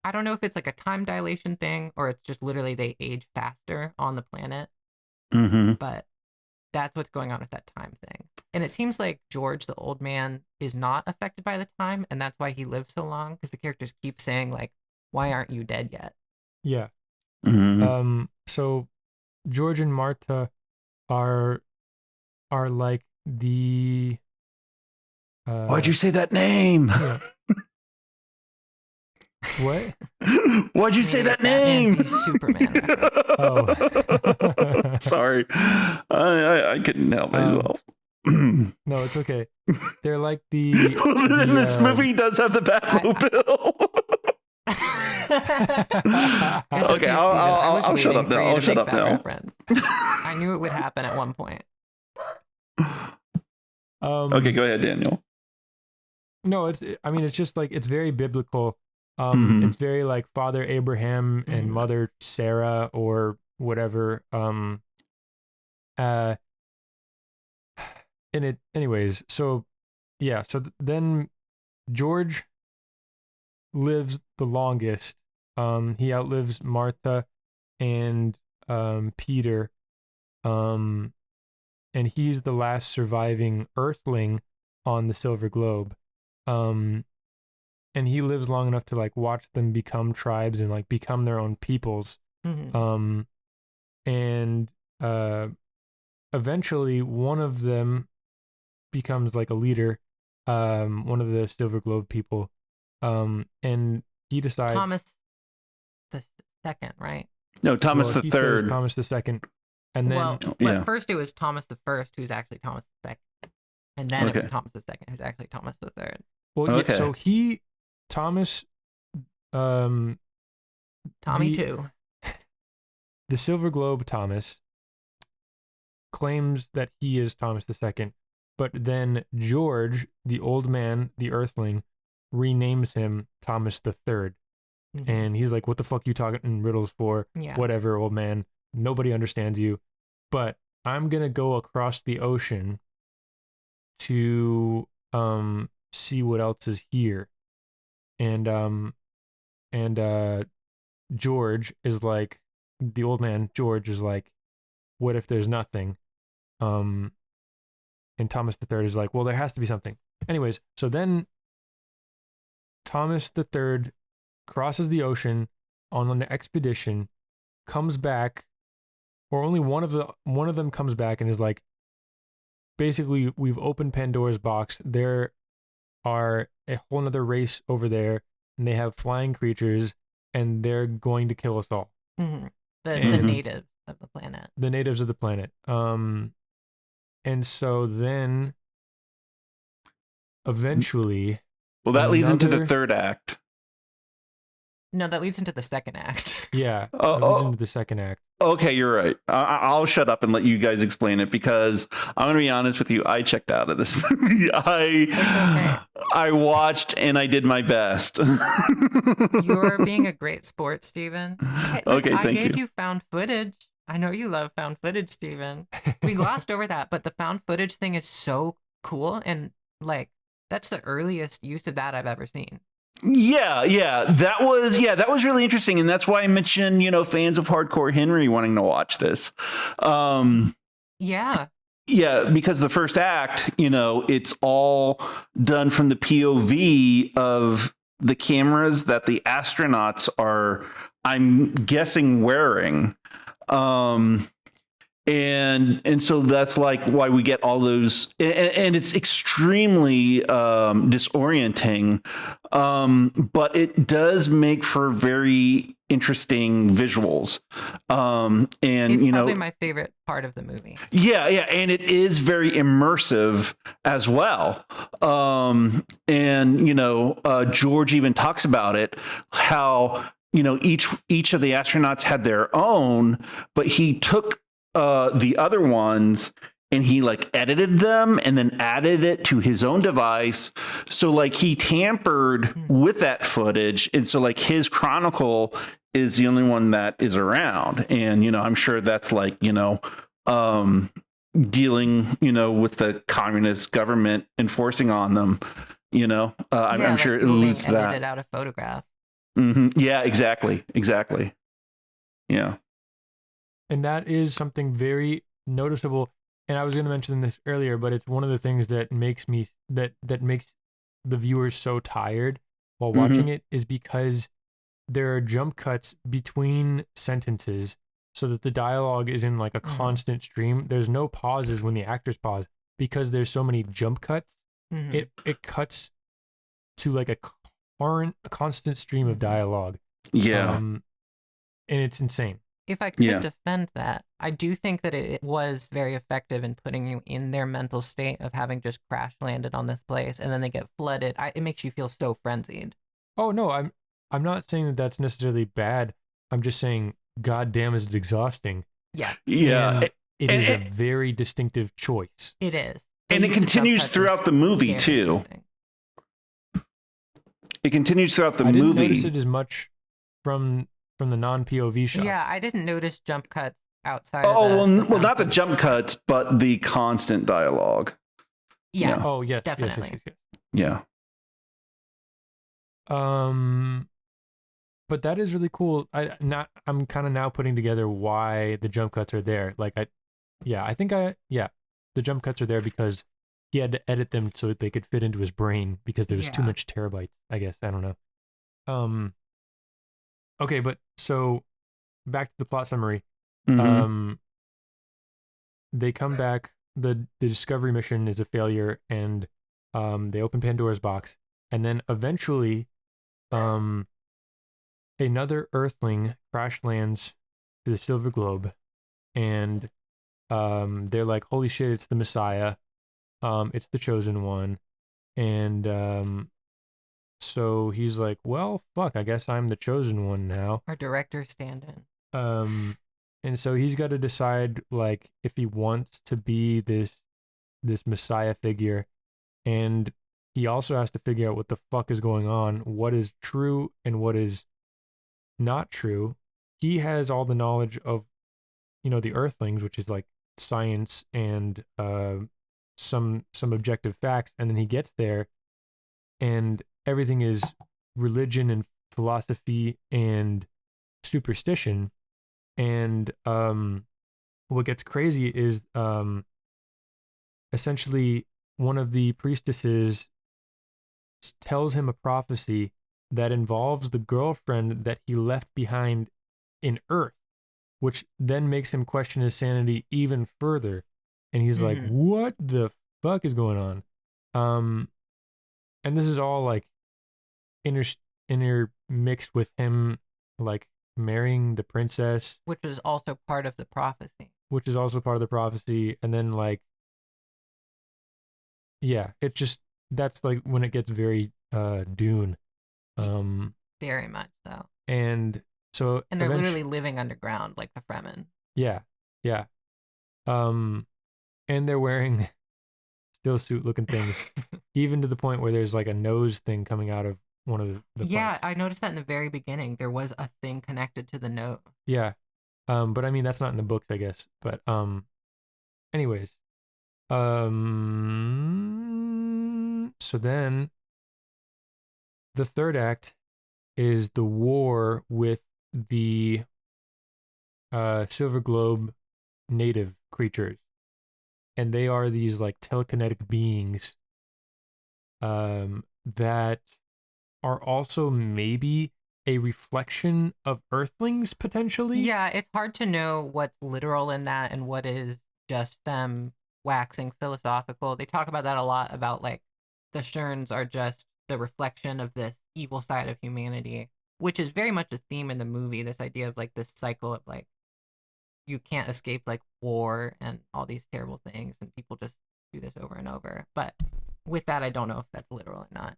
I don't know if it's like a time dilation thing or it's just literally they age faster on the planet. But that's what's going on with that time thing. And it seems like George, the old man, is not affected by the time, and that's why he lives so long, because the characters keep saying like, why aren't you dead yet? Yeah. So George and Martha are like the Why'd you say that name? Yeah. What? Why'd you say that name? Superman. Oh. Sorry. I couldn't help myself. No, it's okay. They're like the this movie does have the Batmobile. Okay, I'll shut up now. I'll shut up now. I knew it would happen at one point. Okay, go ahead, Daniel. No, it's just like, it's very biblical. It's very like Father Abraham and Mother Sarah or whatever. And it, anyways, so yeah, so then George lives the longest. He outlives Martha and Peter. And he's the last surviving Earthling on the Silver Globe. And he lives long enough to like watch them become tribes and like become their own peoples. Mm-hmm. And eventually one of them becomes like a leader, one of the Silver Globe people. And he decides Thomas the second, right? No, Thomas the he says Third. Thomas the Second. And then at first it was Thomas the First, who's actually Thomas the Second, and then it was Okay. Thomas the Second, who's actually Thomas the Third. Well, Okay. yeah, so Thomas, Tommy too. the Silver Globe Thomas claims that he is Thomas II, but then George, the old man, the Earthling, renames him Thomas III. Mm-hmm. And he's like, what the fuck you talking in riddles for? Yeah. Whatever, old man. Nobody understands you. But I'm going to go across the ocean to see what else is here. And George is like, the old man, George, is like, what if there's nothing? And Thomas III is like, well, there has to be something. Anyways, so then Thomas III crosses the ocean on an expedition, comes back, or only one of them comes back and is like, basically, we've opened Pandora's box. There are a whole nother race over there, and they have flying creatures, and they're going to kill us all. Mm-hmm. The And- natives of the planet. The natives of the planet. And so then, eventually, Well, that leads into the Another- third act. No, that leads into the second act. yeah, Oh, it leads oh. into the second act. Okay, you're right. I'll shut up and let you guys explain it because I'm going to be honest with you. I checked out of this movie. I watched and I did my best. You're being a great sport, Steven. Hey, Okay, I thank gave you. you found footage. I know you love found footage, Steven. We glossed over that, but the found footage thing is so cool, and like that's the earliest use of that I've ever seen. Yeah, that was really interesting, and that's why I mentioned, fans of Hardcore Henry wanting to watch this. Yeah. Yeah, because the first act, it's all done from the POV of the cameras that the astronauts are, I'm guessing, wearing. And so that's like why we get all those, and it's extremely disorienting, but it does make for very interesting visuals. And It's probably my favorite part of the movie. yeah, and it is very immersive as well. George even talks about it, how each of the astronauts had their own, but he took the other ones and he like edited them and then added it to his own device. So like he tampered with that footage, and so like his chronicle is the only one that is around. And I'm sure that's like dealing with the communist government enforcing on them. I'm sure it alludes to that. Edited out a photograph. Mm-hmm. Yeah, exactly. Yeah. And that is something very noticeable. And I was going to mention this earlier, but it's one of the things that makes me that makes the viewers so tired while watching it, is because there are jump cuts between sentences so that the dialogue is in like a constant stream. There's no pauses when the actors pause because there's so many jump cuts. Mm-hmm. It cuts to like a constant stream of dialogue. Yeah. And it's insane. If I could defend that, I do think that it was very effective in putting you in their mental state of having just crash landed on this place and then they get flooded. It makes you feel so frenzied. Oh no, I'm not saying that that's necessarily bad. I'm just saying, goddamn, is it exhausting? Yeah. Yeah. And it is a very distinctive choice. It is. And it continues throughout the movie too. Interesting. It continues throughout the I didn't movie. notice it as much from the non-POV shots. Yeah, I didn't notice jump cuts outside Oh, of well, not the jump cuts, but the constant dialogue. Yeah. Yeah. Oh, yes, Definitely. yes. Yeah. But that is really cool. I'm kind of now putting together why the jump cuts are there. The jump cuts are there because he had to edit them so that they could fit into his brain because there was too Yeah. much terabytes, I guess. I don't know. Okay, but so back to the plot summary. Mhm. They come back. The discovery mission is a failure, and they open Pandora's box, and then eventually, another Earthling crash lands to the Silver Globe, and they're like, "Holy shit! It's the Messiah. It's the chosen one," and so he's like, "Well, fuck. I guess I'm the chosen one now." Our director stand-in. And so he's got to decide like if he wants to be this Messiah figure, and he also has to figure out what the fuck is going on, what is true and what is not true. He has all the knowledge of, the Earthlings, which is like science and some objective facts, and then he gets there, and everything is religion and philosophy and superstition. And what gets crazy is essentially one of the priestesses tells him a prophecy that involves the girlfriend that he left behind in Earth, which then makes him question his sanity even further. And he's like, what the fuck is going on? And this is all like intermixed with him like marrying the princess, which is also part of the prophecy. And then like, yeah, it just, that's like when it gets very Dune. Very much so. And so they're literally living underground like the Fremen. Yeah. And they're wearing still suit looking things, even to the point where there's like a nose thing coming out of one of the Yeah, parts. I noticed that in the very beginning. There was a thing connected to the note. Yeah. But I mean that's not in the books, I guess. But anyways. So then the third act is the war with the Silver Globe native creatures. And they are these like telekinetic beings that are also maybe a reflection of Earthlings potentially. Yeah, it's hard to know what's literal in that and what is just them waxing philosophical. They talk about that a lot, about like the Sherns are just the reflection of this evil side of humanity, which is very much a theme in the movie, this idea of like this cycle of like you can't escape like war and all these terrible things, and people just do this over and over. But with that, I don't know if that's literal or not.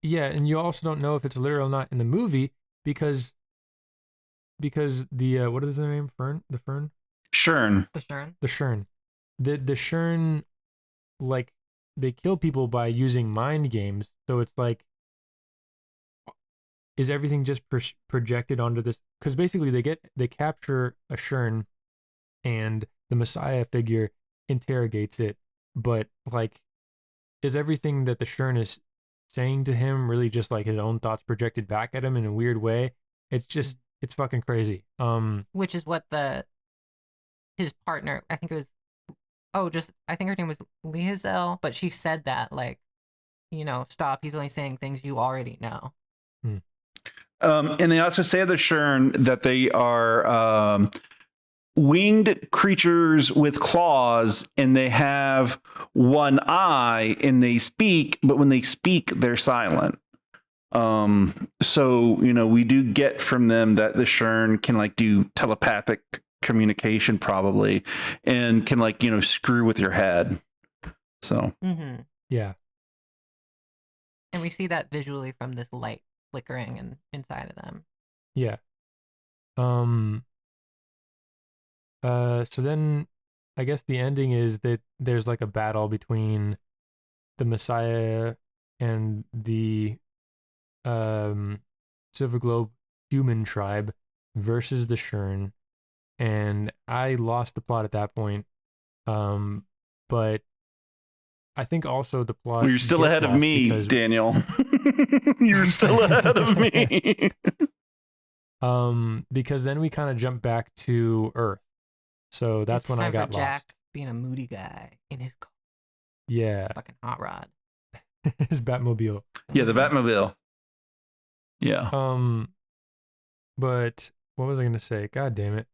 Yeah, and you also don't know if it's literal or not in the movie because the what is their name? Fern? The Fern? Shern. The Shern? The Shern. The Shern, like, they kill people by using mind games. So it's like, is everything just projected onto this? Because basically they capture a Shern, and the Messiah figure interrogates it. But like, is everything that the Shern is saying to him really just like his own thoughts projected back at him in a weird way? It's just, it's fucking crazy. Which is what his partner, I think it was, I think her name was Liesel, but she said that like, stop, he's only saying things you already know. And they also say of the Shern that they are winged creatures with claws, and they have one eye, and they speak, but when they speak, they're silent. So, we do get from them that the Shern can like do telepathic communication probably, and can like, screw with your head. So, yeah. And we see that visually from this light flickering and inside of them. Yeah. So then I guess the ending is that there's like a battle between the Messiah and the Silver Globe human tribe versus the Shern. and I lost the plot at that point. But I think also the plot. Well, you're still gets ahead of lost me, because, Daniel. You're still ahead of me. because then we kind of jump back to Earth. So that's it's when I time got for Jack lost. being a moody guy in his car. Yeah, His fucking hot rod. his Batmobile. Yeah, the Batmobile. Yeah. But what was I gonna say? God damn it.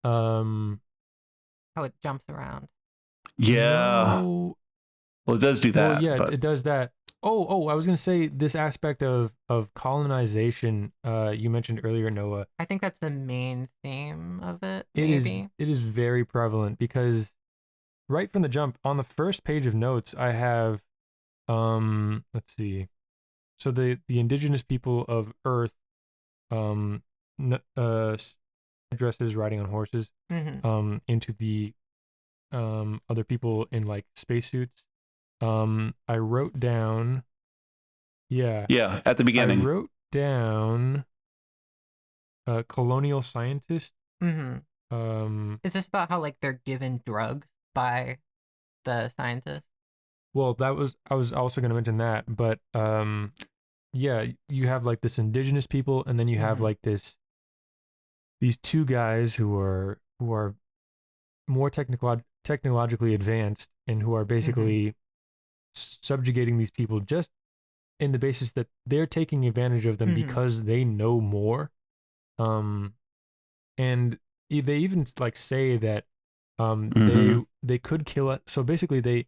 How it jumps around. Yeah. No. Well, it does do that. Well, yeah, but it does that. Oh, I was gonna say this aspect of colonization. You mentioned earlier, Noah. I think that's the main theme of it. It is. Maybe. It is very prevalent because right from the jump on the first page of notes, I have, let's see. So the indigenous people of Earth, dresses riding on horses, into the other people in like spacesuits. I wrote down. Yeah. Yeah, at the beginning. I wrote down colonial scientist. Is this about how like they're given drugs by the scientists? Well, I was also going to mention that, but yeah, you have like this indigenous people, and then you have like these two guys who are more technologically advanced and who are basically subjugating these people just in the basis that they're taking advantage of them because they know more. And they even like say that they could kill it. So basically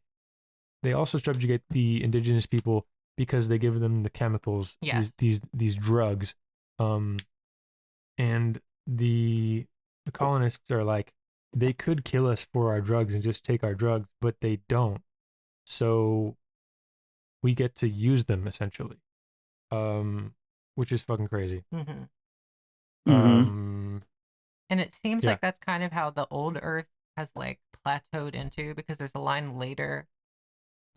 they also subjugate the indigenous people because they give them the chemicals, these drugs. And the colonists are like, they could kill us for our drugs and just take our drugs, but they don't. So we get to use them essentially, which is fucking crazy. And it seems like that's kind of how the old Earth has like plateaued into, because there's a line later.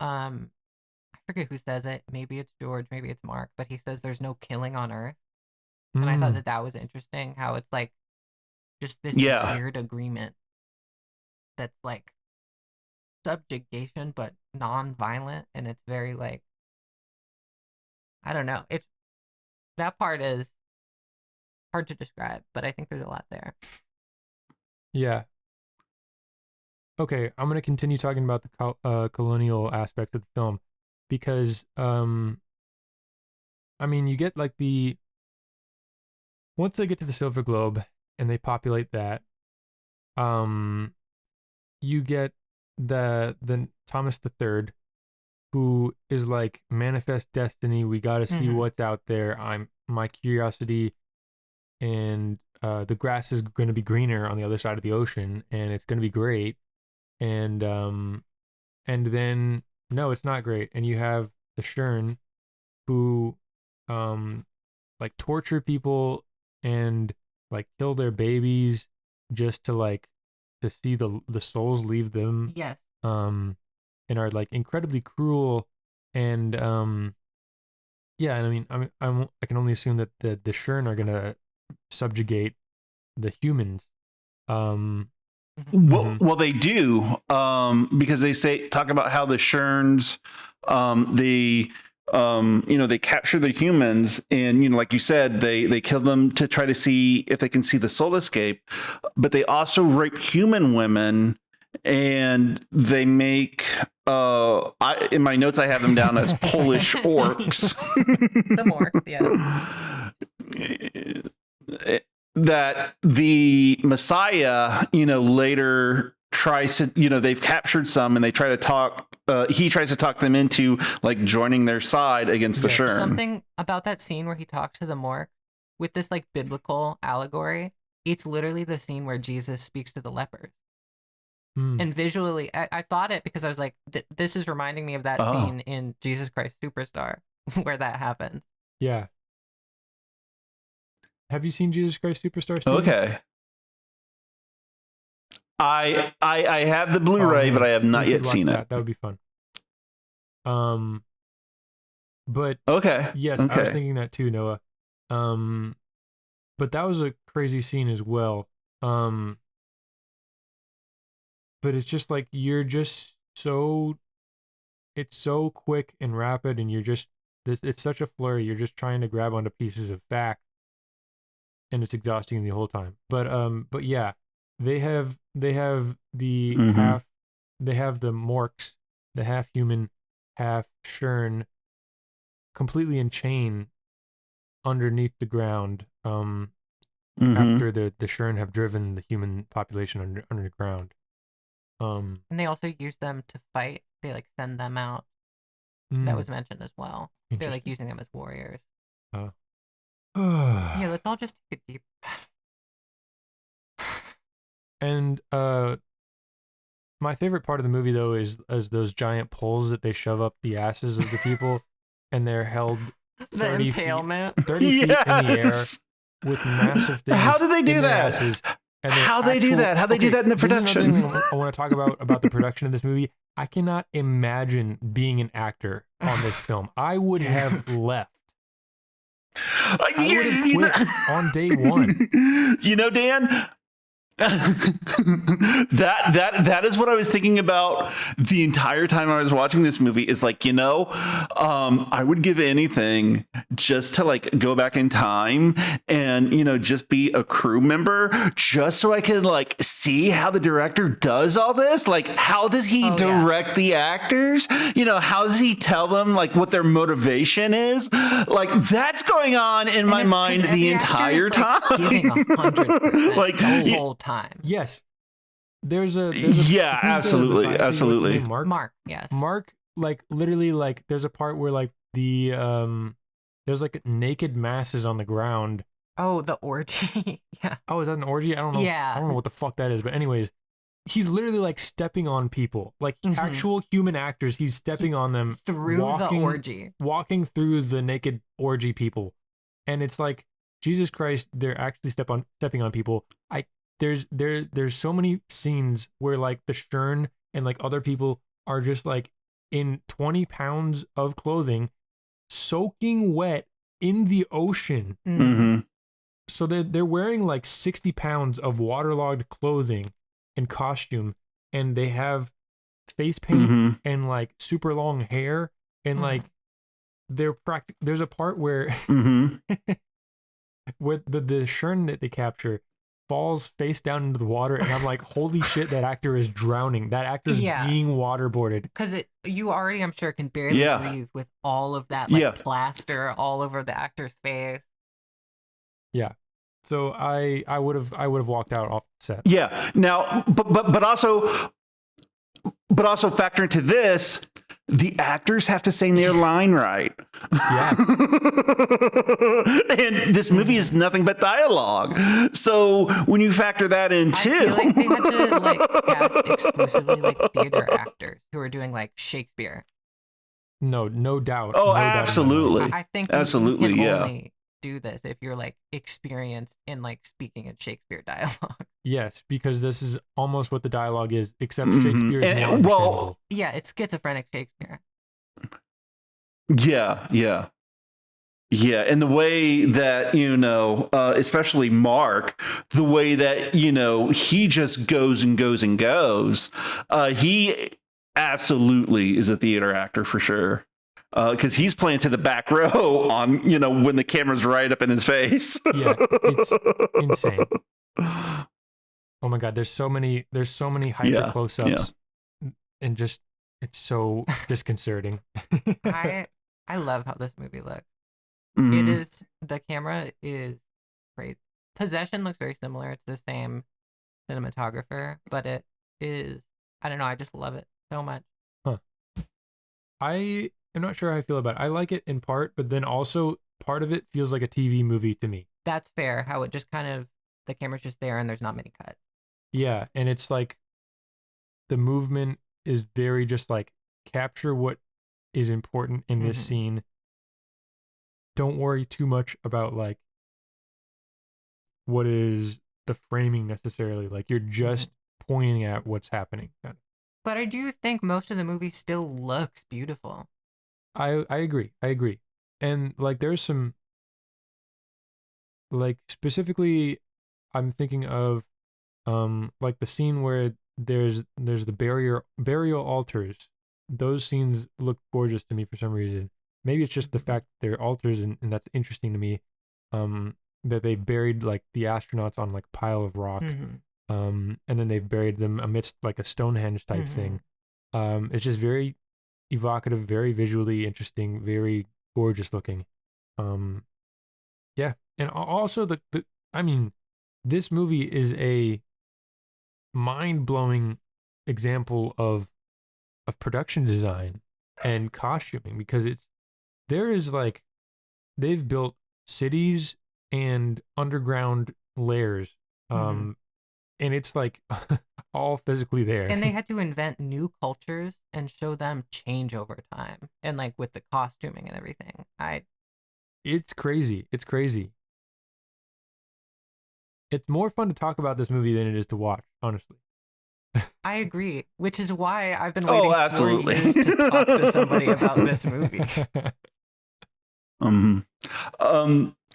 I forget who says it. Maybe it's George, maybe it's Mark, but he says there's no killing on Earth. And I thought that was interesting, how it's like just this weird agreement that's like subjugation but non-violent, and it's very like, I don't know, if that part is hard to describe, but I think there's a lot there. Yeah. Okay, I'm gonna continue talking about the colonial aspects of the film because I mean, you get like once they get to the Silver Globe and they populate that, you get the Thomas III, who is like, manifest destiny. We got to see what's out there. My curiosity, and the grass is going to be greener on the other side of the ocean, and it's going to be great. And then no, it's not great. And you have the Shern, who like torture people and like kill their babies just to like to see the souls leave them. Yes. And are like incredibly cruel, and yeah, and I mean, I can only assume that the Shern are gonna subjugate the humans. Well, they do, because they talk about how the Sherns, they capture the humans, and like you said, they kill them to try to see if they can see the soul escape, but they also rape human women, and they make in my notes I have them down as Polish orcs. The orcs, yeah. That the Messiah, later tries to, they've captured some, and they try to talk. He tries to talk them into like joining their side against the Shern. Something about that scene where he talks to the Mork with this like biblical allegory. It's literally the scene where Jesus speaks to the lepers. And visually, I thought it because I was like, this is reminding me of that scene in Jesus Christ Superstar where that happened. Yeah. Have you seen Jesus Christ Superstar, Steven? Okay. I have the Blu-ray, but I have not yet seen it. That would be fun. But okay. Yes, okay. I was thinking that too, Noah. But that was a crazy scene as well. but it's just like you're just so it's so quick and rapid, and it's such a flurry. You're just trying to grab onto pieces of fact, and it's exhausting the whole time. But yeah, they have the Mhm. they have the Morks, the half human, half Shern, completely in chain underneath the ground. Mhm. After the Shern have driven the human population underground. And they also use them to fight. They like send them out. That was mentioned as well. They're like Interesting. using them as warriors. Uh, Yeah, let's all just take a deep. and my favorite part of the movie though is those giant poles that they shove up the asses of the people, and they're held The 30 feet, impalement. 30 feet in the air Yes. with massive things. How did they do in their that? asses, and they're How they do actual- that? How they do that in the this is another production? thing I want to talk about the production of this movie. I cannot imagine being an actor on this film. I would have left. I would have quit on day one. You know, Dan, that is what I was thinking about the entire time I was watching this movie. Is like, I would give anything just to like go back in time and just be a crew member, just so I could like see how the director does all this. Like, how does he direct the actors? How does he tell them like what their motivation is? Like, that's going on in my mind the entire time. Giving 100%, like the whole time. Yes. There's a yeah, absolutely, the scientist, absolutely. what's his name, Mark, yes. Mark, like literally, like there's a part where like the there's like naked masses on the ground. Oh, the orgy. Yeah. Oh, is that an orgy? I don't know. Yeah. I don't know what the fuck that is, but anyways, he's literally like stepping on people, like actual human actors. He's stepping on them through the orgy, walking through the naked orgy people, and it's like, Jesus Christ, they're actually stepping on people. There's so many scenes where like the Shern and like other people are just like in 20 pounds of clothing, soaking wet in the ocean. Mm-hmm. So they're wearing like 60 pounds of waterlogged clothing and costume, and they have face paint and like super long hair, and like there's a part where where the Shern that they capture falls face down into the water, and I'm like, holy shit, that actor is drowning. That actor's being waterboarded. Because you already, I'm sure, can barely breathe with all of that like plaster all over the actor's face. Yeah. So I would have walked out off the set. Yeah. Now, but also factor into this, the actors have to say their line right. Yeah. And this movie is nothing but dialogue. So when you factor that in too, I feel like they had to like have exclusively like theater actors who are doing like Shakespeare. No doubt. Oh, no absolutely. Doubt. I think absolutely, you can yeah. only do this if you're like experienced in like speaking in Shakespeare dialogue. Yes, because this is almost what the dialogue is, except Shakespeare is more understandable. Yeah, it's schizophrenic Shakespeare. Yeah. And the way that, especially Mark, the way that, he just goes and goes and goes. He absolutely is a theater actor for sure. Because he's playing to the back row on, when the camera's right up in his face. Yeah, it's insane. Oh my God, there's so many hyper close-ups, and just it's so disconcerting. I love how this movie looks. It is, the camera is great. Possession looks very similar. It's the same cinematographer, but it is, I don't know, I just love it so much. Huh. I am not sure how I feel about it. I like it in part, but then also part of it feels like a TV movie to me. That's fair, how it just kind of, the camera's just there and there's not many cuts. Yeah, and it's like the movement is very just like capture what is important in this scene. Don't worry too much about like what is the framing necessarily. Like you're just pointing at what's happening. But I do think most of the movie still looks beautiful. I agree. And like there's some, like specifically I'm thinking of like the scene where there's the burial altars. Those scenes look gorgeous to me for some reason. Maybe it's just the fact that they're altars, and that's interesting to me. That they buried like the astronauts on like a pile of rock, and then they've buried them amidst like a Stonehenge type thing. It's just very evocative, very visually interesting, very gorgeous looking. Yeah, and also the I mean, this movie is a mind-blowing example of production design and costuming, because there is like, they've built cities and underground layers, and it's like all physically there. And they had to invent new cultures and show them change over time, and like with the costuming and everything. It's crazy. It's crazy. It's more fun to talk about this movie than it is to watch, honestly. I agree, which is why I've been waiting 4 absolutely. years to talk to somebody about this movie.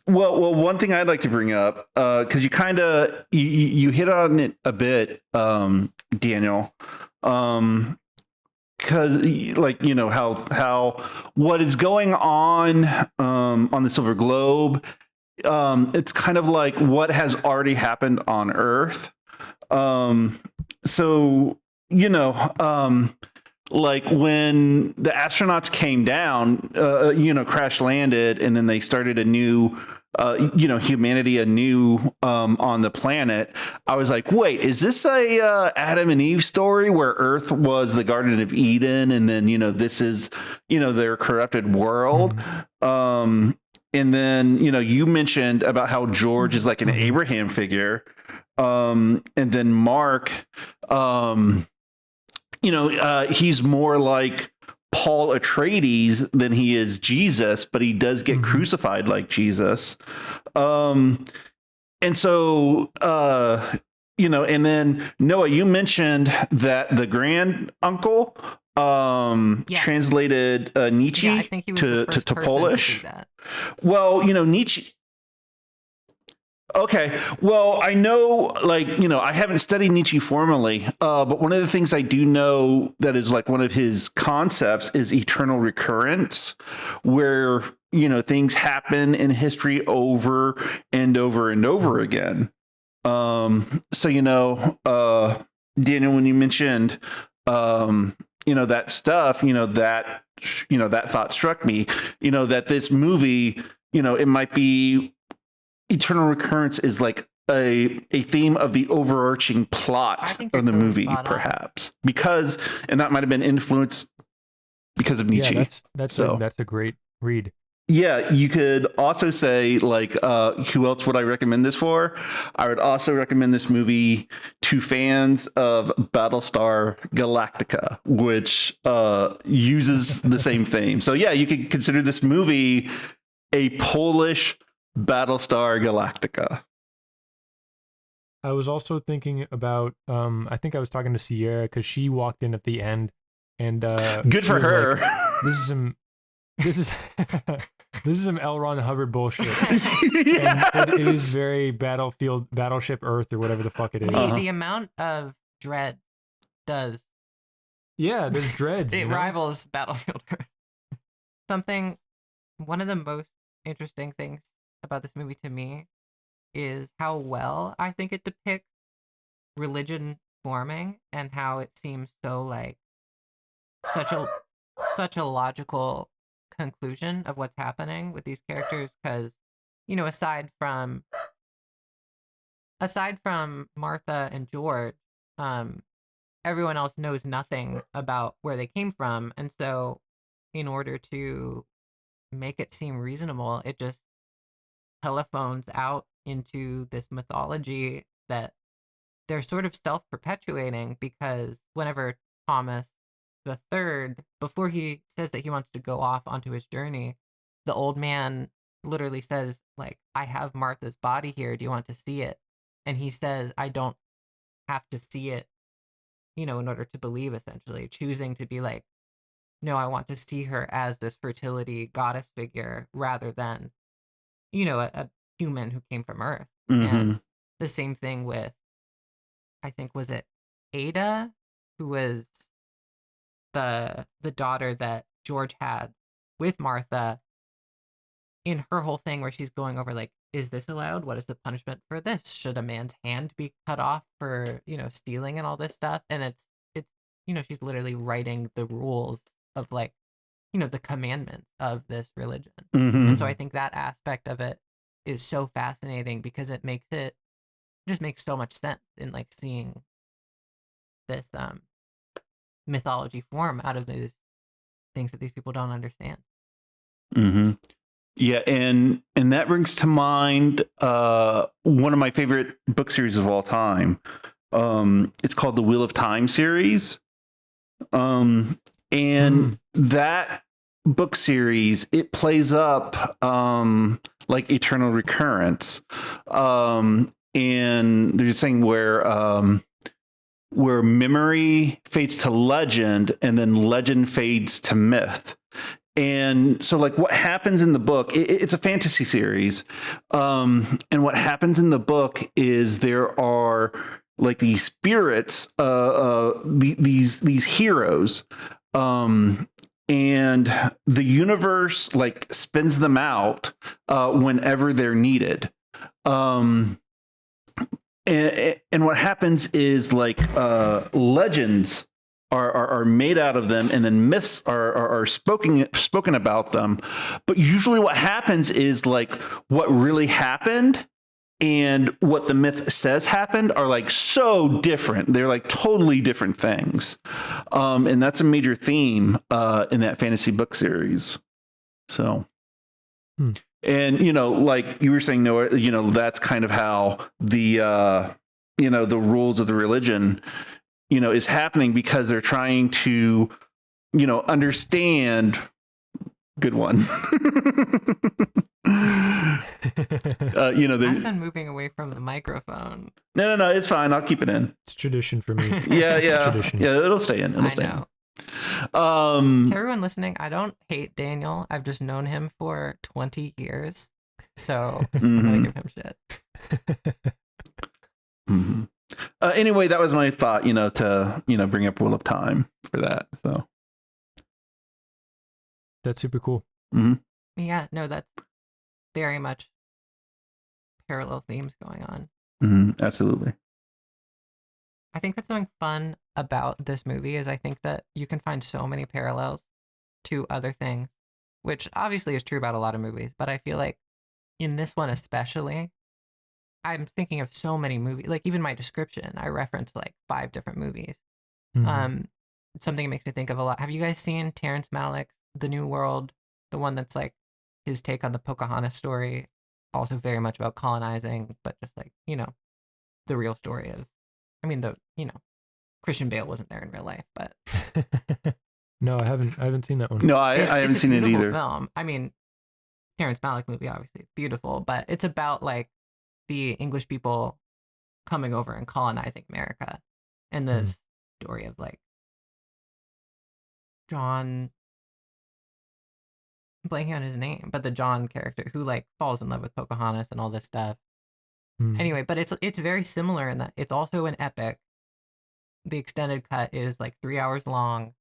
Well, one thing I'd like to bring up, because you kind of you hit on it a bit, Daniel, because like, you know, how what is going on the Silver Globe, it's kind of like what has already happened on Earth. So, you know, like when the astronauts came down, you know, crash landed, and then they started a new, you know, humanity anew on the planet. I was like, wait, is this a Adam and Eve story where Earth was the Garden of Eden, and then, you know, this is, you know, their corrupted world? And then, you know, you mentioned about how George is like an Abraham figure. And then Mark, you know, he's more like Paul Atreides than he is Jesus, but he does get crucified like Jesus. And so, you know, and then Noah, you mentioned that the grand uncle translated Nietzsche Yeah, I think he was the first to person Polish. to do that. Well, you know, Nietzsche. Okay. Well, I know, like, you know, I haven't studied Nietzsche formally, but one of the things I do know that is like one of his concepts is eternal recurrence, where, you know, things happen in history over and over and over again. So, you know, Daniel, when you mentioned, you know, that stuff, you know, that thought struck me, you know, that this movie, you know, it might be eternal recurrence is like a theme of the overarching plot of the movie, perhaps, because, and that might have been influenced because of Nietzsche. Yeah, that's a great read. Yeah, you could also say, like, who else would I recommend this for? I would also recommend this movie to fans of Battlestar Galactica, which uses the same theme. So yeah, you could consider this movie a Polish Battlestar Galactica. I was also thinking about, I think I was talking to Sierra because she walked in at the end, and good for her. Like, this is some L. Ron Hubbard bullshit. Yeah. And it is very Battleship Earth or whatever the fuck it is. The amount of dread does. Yeah, there's dreads. It rivals Battlefield Earth. One of the most interesting things about this movie to me is how well I think it depicts religion forming, and how it seems so like such a logical conclusion of what's happening with these characters, because, you know, aside from Martha and George, everyone else knows nothing about where they came from, and so in order to make it seem reasonable, it just telephones out into this mythology that they're sort of self-perpetuating, because whenever Thomas the Third, before he says that he wants to go off onto his journey, the old man literally says, like, I have Martha's body here, do you want to see it? And he says, I don't have to see it, you know, in order to believe, essentially choosing to be like, no, I want to see her as this fertility goddess figure rather than, you know, a human who came from Earth. And the same thing with, I think, was it Ada, who was the daughter that George had with Martha, in her whole thing where she's going over like, is this allowed? What is the punishment for this? Should a man's hand be cut off for, stealing and all this stuff? And it's she's literally writing the rules of like, the commandments of this religion. Mm-hmm. And so I think that aspect of it is so fascinating because it just makes so much sense in like seeing this mythology form out of these things that these people don't understand. Mm-hmm. Yeah, and that brings to mind one of my favorite book series of all time. It's called the Wheel of Time series. And that book series, it plays up like eternal recurrence. And there's a saying where memory fades to legend and then legend fades to myth. And so like what happens in the book, it's a fantasy series. And what happens in the book is there are like these spirits, these heroes, and the universe like spins them out whenever they're needed. And what happens is like legends are made out of them, and then myths are spoken about them. But usually what happens is like what really happened and what the myth says happened are like so different. They're like totally different things. And that's a major theme in that fantasy book series. So, and, like you were saying, Noah, that's kind of how the rules of the religion, is happening because they're trying to, understand. Good one. I've been moving away from the microphone. No, it's fine. I'll keep it in. It's tradition for me. Yeah. Tradition. Yeah, it'll stay in. To everyone listening, I don't hate Daniel. I've just known him for 20 years. So I'm going to give him shit. Mm-hmm. Anyway, that was my thought, to, bring up Wheel of Time for that. So that's super cool. Mm-hmm. Yeah, no, that's very much parallel themes going on. Mm-hmm. Absolutely. I think that's something fun about this movie is I think that you can find so many parallels to other things, which obviously is true about a lot of movies, but I feel like in this one especially, I'm thinking of so many movies. Like even my description, I referenced like 5 different movies. Mm-hmm. Something it makes me think of a lot. Have you guys seen Terrence Malick's The New World? The one that's like his take on the Pocahontas story, also very much about colonizing, but just like, the real story of, Christian Bale wasn't there in real life, but no, I haven't seen that one. No, I haven't seen it either. Film. Terrence Malick movie, obviously it's beautiful, but it's about like the English people coming over and colonizing America, and the story of like John, I'm blanking on his name, but the John character who like falls in love with Pocahontas and all this stuff. Anyway, but it's very similar in that it's also an epic. The extended cut is like 3 hours long,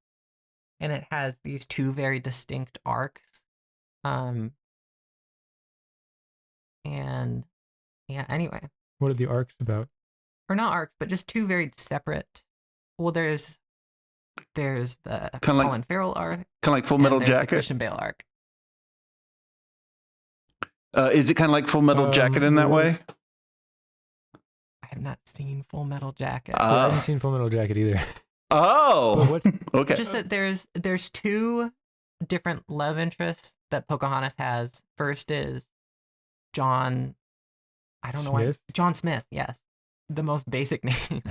and it has these 2 very distinct arcs. And yeah, anyway. What are the arcs about? Or not arcs, but just 2 very separate. Well, there's the Colin Farrell arc. Kind of like Full Metal Jacket. The Christian Bale arc. Is it kind of like Full Metal Jacket in that way? I have not seen Full Metal Jacket. I haven't seen Full Metal Jacket either. Oh, okay. Just that there's 2 different love interests that Pocahontas has. First is John, I don't know why. John Smith, yes. The most basic name.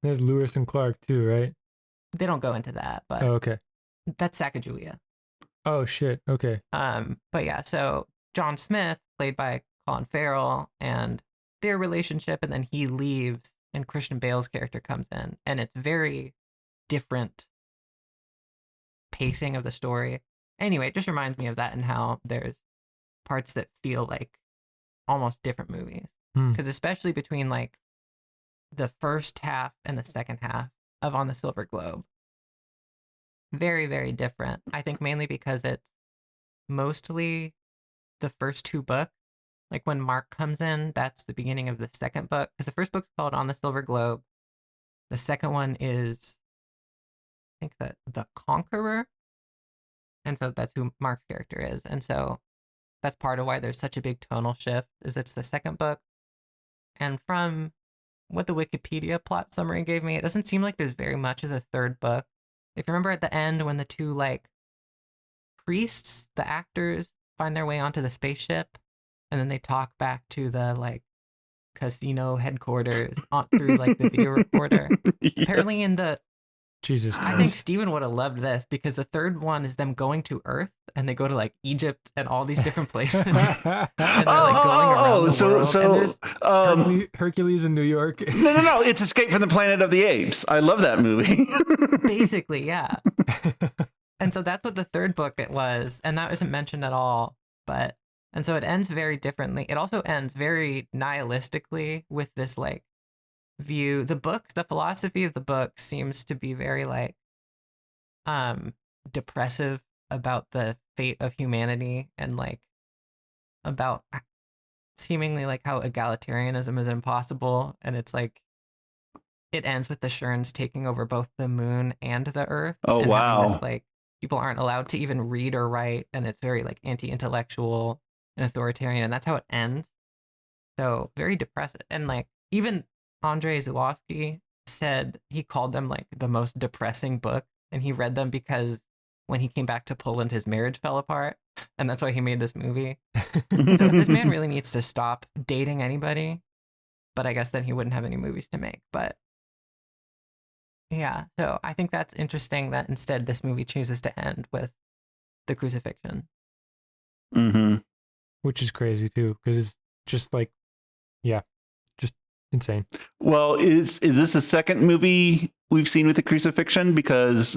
There's Lewis and Clark too, right? They don't go into that, but okay. That's Sacagawea. Oh shit. Okay. But yeah, so John Smith, played by Colin Farrell, and their relationship, and then he leaves, and Christian Bale's character comes in, and it's very different pacing of the story. Anyway, it just reminds me of that and how there's parts that feel like almost different movies. Because especially between like the first half and the second half of On the Silver Globe. Very, very different. I think mainly because it's mostly the first two books. Like when Mark comes in, that's the beginning of the second book. Because the first book's called On the Silver Globe. The second one is, I think, the Conqueror. And so that's who Mark's character is. And so that's part of why there's such a big tonal shift, is it's the second book. And from what the Wikipedia plot summary gave me, it doesn't seem like there's very much of the third book. If you remember at the end when the two, like, priests, the actors, find their way onto the spaceship, and then they talk back to the, like, casino headquarters through, like, the video recorder. Yeah. Apparently in the... Jesus I think Steven would have loved this, because the third one is them going to Earth, and they go to, like, Egypt and all these different places. And they're, like, going around the world. And there's Hercules in New York. No. It's Escape from the Planet of the Apes. I love that movie. basically, yeah. And so that's what the third book it was, and that isn't mentioned at all. And so it ends very differently. It also ends very nihilistically with this, like, view. The philosophy of the book seems to be very, like, depressive about the fate of humanity, and, like, about seemingly, like, how egalitarianism is impossible. And it's like it ends with the Sherns taking over both the moon and the Earth. Oh, and wow. having this, like, people aren't allowed to even read or write, and it's very, like, anti-intellectual and authoritarian, and that's how it ends. So very depressive. And, like, even Andrzej Żuławski said he called them, like, the most depressing book, and he read them because when he came back to Poland, his marriage fell apart, and that's why he made this movie. So this man really needs to stop dating anybody, but I guess then he wouldn't have any movies to make. But yeah, so I think that's interesting that instead this movie chooses to end with the crucifixion. Mm-hmm. Which is crazy too, because it's just like, yeah, just insane. Well, is this the second movie we've seen with the crucifixion? Because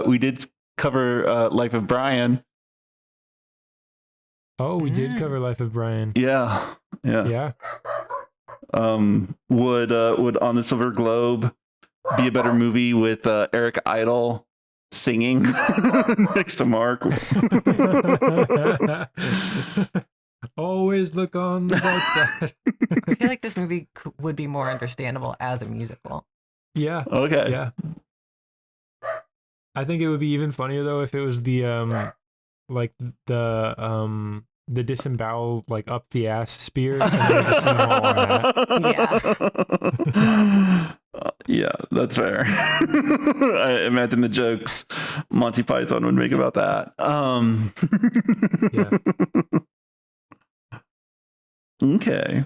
we did cover Life of Brian. Oh, we did cover Life of Brian. Yeah. Yeah. Would On the Silver Globe be a better movie with Eric Idle singing next to Mark? Always look on the bright side. I feel like this movie would be more understandable as a musical. Yeah. Okay. Yeah. I think it would be even funnier though if it was the the disembowel, like, up the ass spear, and then just sing all on that. Yeah, that's fair. I imagine the jokes Monty Python would make about that. Yeah. Okay.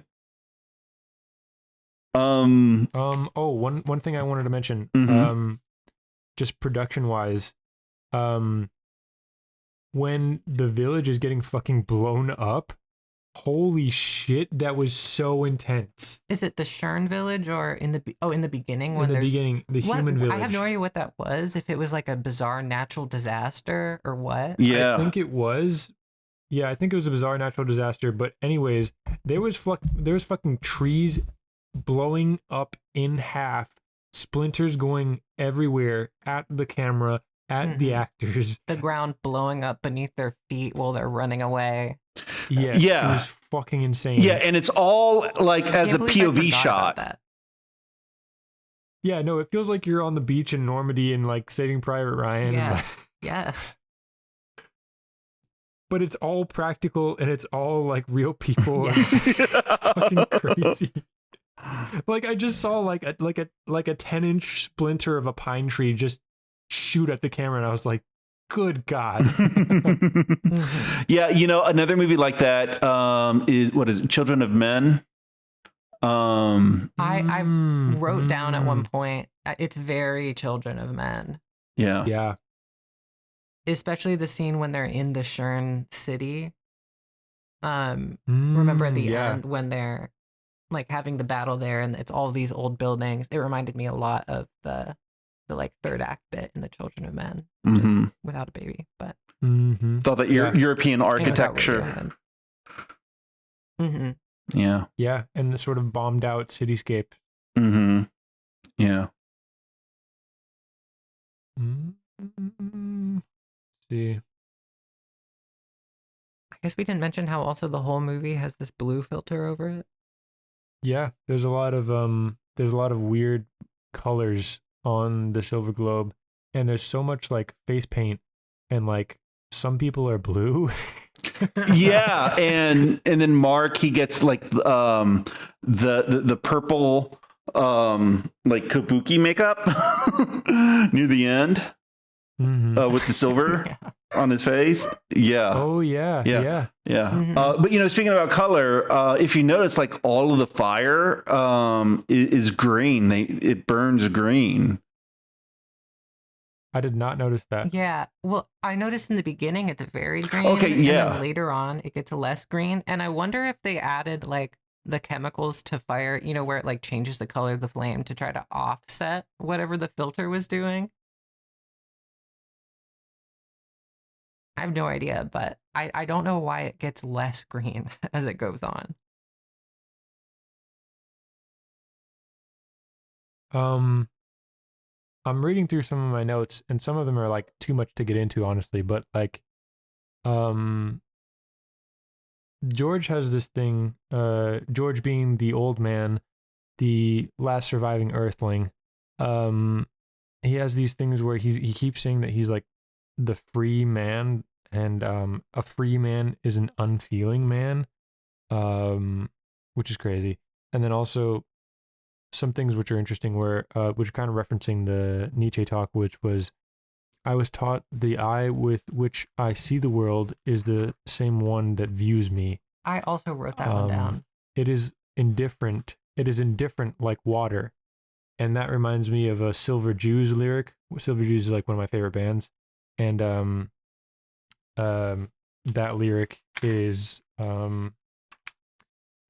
Oh, one thing I wanted to mention. Just production wise, when the village is getting fucking blown up, holy shit, that was so intense. Is it the Shern village, or in the beginning when In the there's beginning, the human village? I have no idea what that was. If it was like a bizarre natural disaster or what. Yeah. I think it was. Yeah, I think it was a bizarre natural disaster. But anyways, there was fucking trees blowing up in half, splinters going everywhere at the camera, at the actors. The ground blowing up beneath their feet while they're running away. Yes, Yeah. It was fucking insane. Yeah, and it's all like as a Can't believe I POV forgot shot. about that. Yeah, no, it feels like you're on the beach in Normandy and, like, Saving Private Ryan. Yeah. Yes. But it's all practical and it's all, like, real people. Yeah. Fucking crazy. Like, I just saw like a 10-inch splinter of a pine tree just shoot at the camera, and I was like, good God. Yeah, another movie like that is, what is it, Children of Men? I wrote down at one point, it's very Children of Men. Yeah. Yeah. Especially the scene when they're in the Shern city. Remember at the end when they're, like, having the battle there, and it's all these old buildings. It reminded me a lot of the like third act bit in the Children of Men, without a baby, but Thought that European architecture. Mm-hmm. Yeah. Yeah, and the sort of bombed out cityscape. Mm-hmm. Yeah. See. I guess we didn't mention how also the whole movie has this blue filter over it. Yeah, there's a lot of weird colors on the Silver Globe, and there's so much like face paint, and like some people are blue. Yeah, and then Mark, he gets like the purple like kabuki makeup near the end with the silver on his face. Yeah. Oh yeah. Yeah. Mm-hmm. But speaking about color, if you notice, like all of the fire is green. It burns green. I did not notice that. Yeah. Well, I noticed in the beginning it's very green. Okay, yeah. And then later on it gets less green. And I wonder if they added like the chemicals to fire, where it like changes the color of the flame to try to offset whatever the filter was doing. I have no idea, but I don't know why it gets less green as it goes on. I'm reading through some of my notes, and some of them are like too much to get into, honestly. But like, George has this thing. George being the old man, the last surviving Earthling. He has these things where he keeps saying that he's like the free man, and a free man is an unfeeling man, which is crazy. And then also some things which are interesting, where which are kind of referencing the Nietzsche talk, which was, I was taught the eye with which I see the world is the same one that views me. I also wrote that one down. It is indifferent. It is indifferent like water. And that reminds me of a Silver Jews lyric. Silver Jews is like one of my favorite bands. And that lyric is, and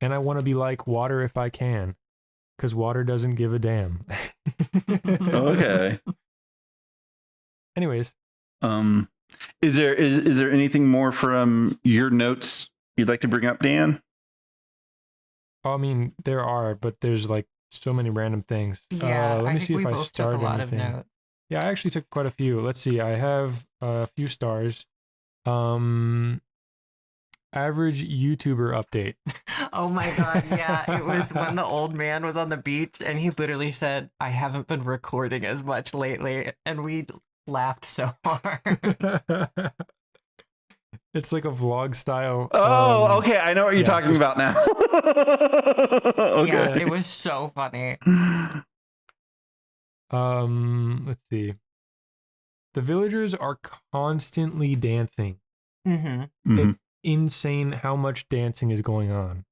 I want to be like water if I can, because water doesn't give a damn. Okay. Anyways. Is there anything more from your notes you'd like to bring up, Dan? I mean, there are, but there's like so many random things. Yeah, let me see if I both started took a lot anything. of notes. Yeah, I actually took quite a few. Let's see. I have a few stars. Average YouTuber update. Oh my god, yeah. It was when the old man was on the beach and he literally said, I haven't been recording as much lately. And we laughed so hard. It's like a vlog style. Oh, okay. I know what you're talking about now. Okay. Yeah, it was so funny. Let's see. The villagers are constantly dancing. Mm-hmm. It's insane how much dancing is going on.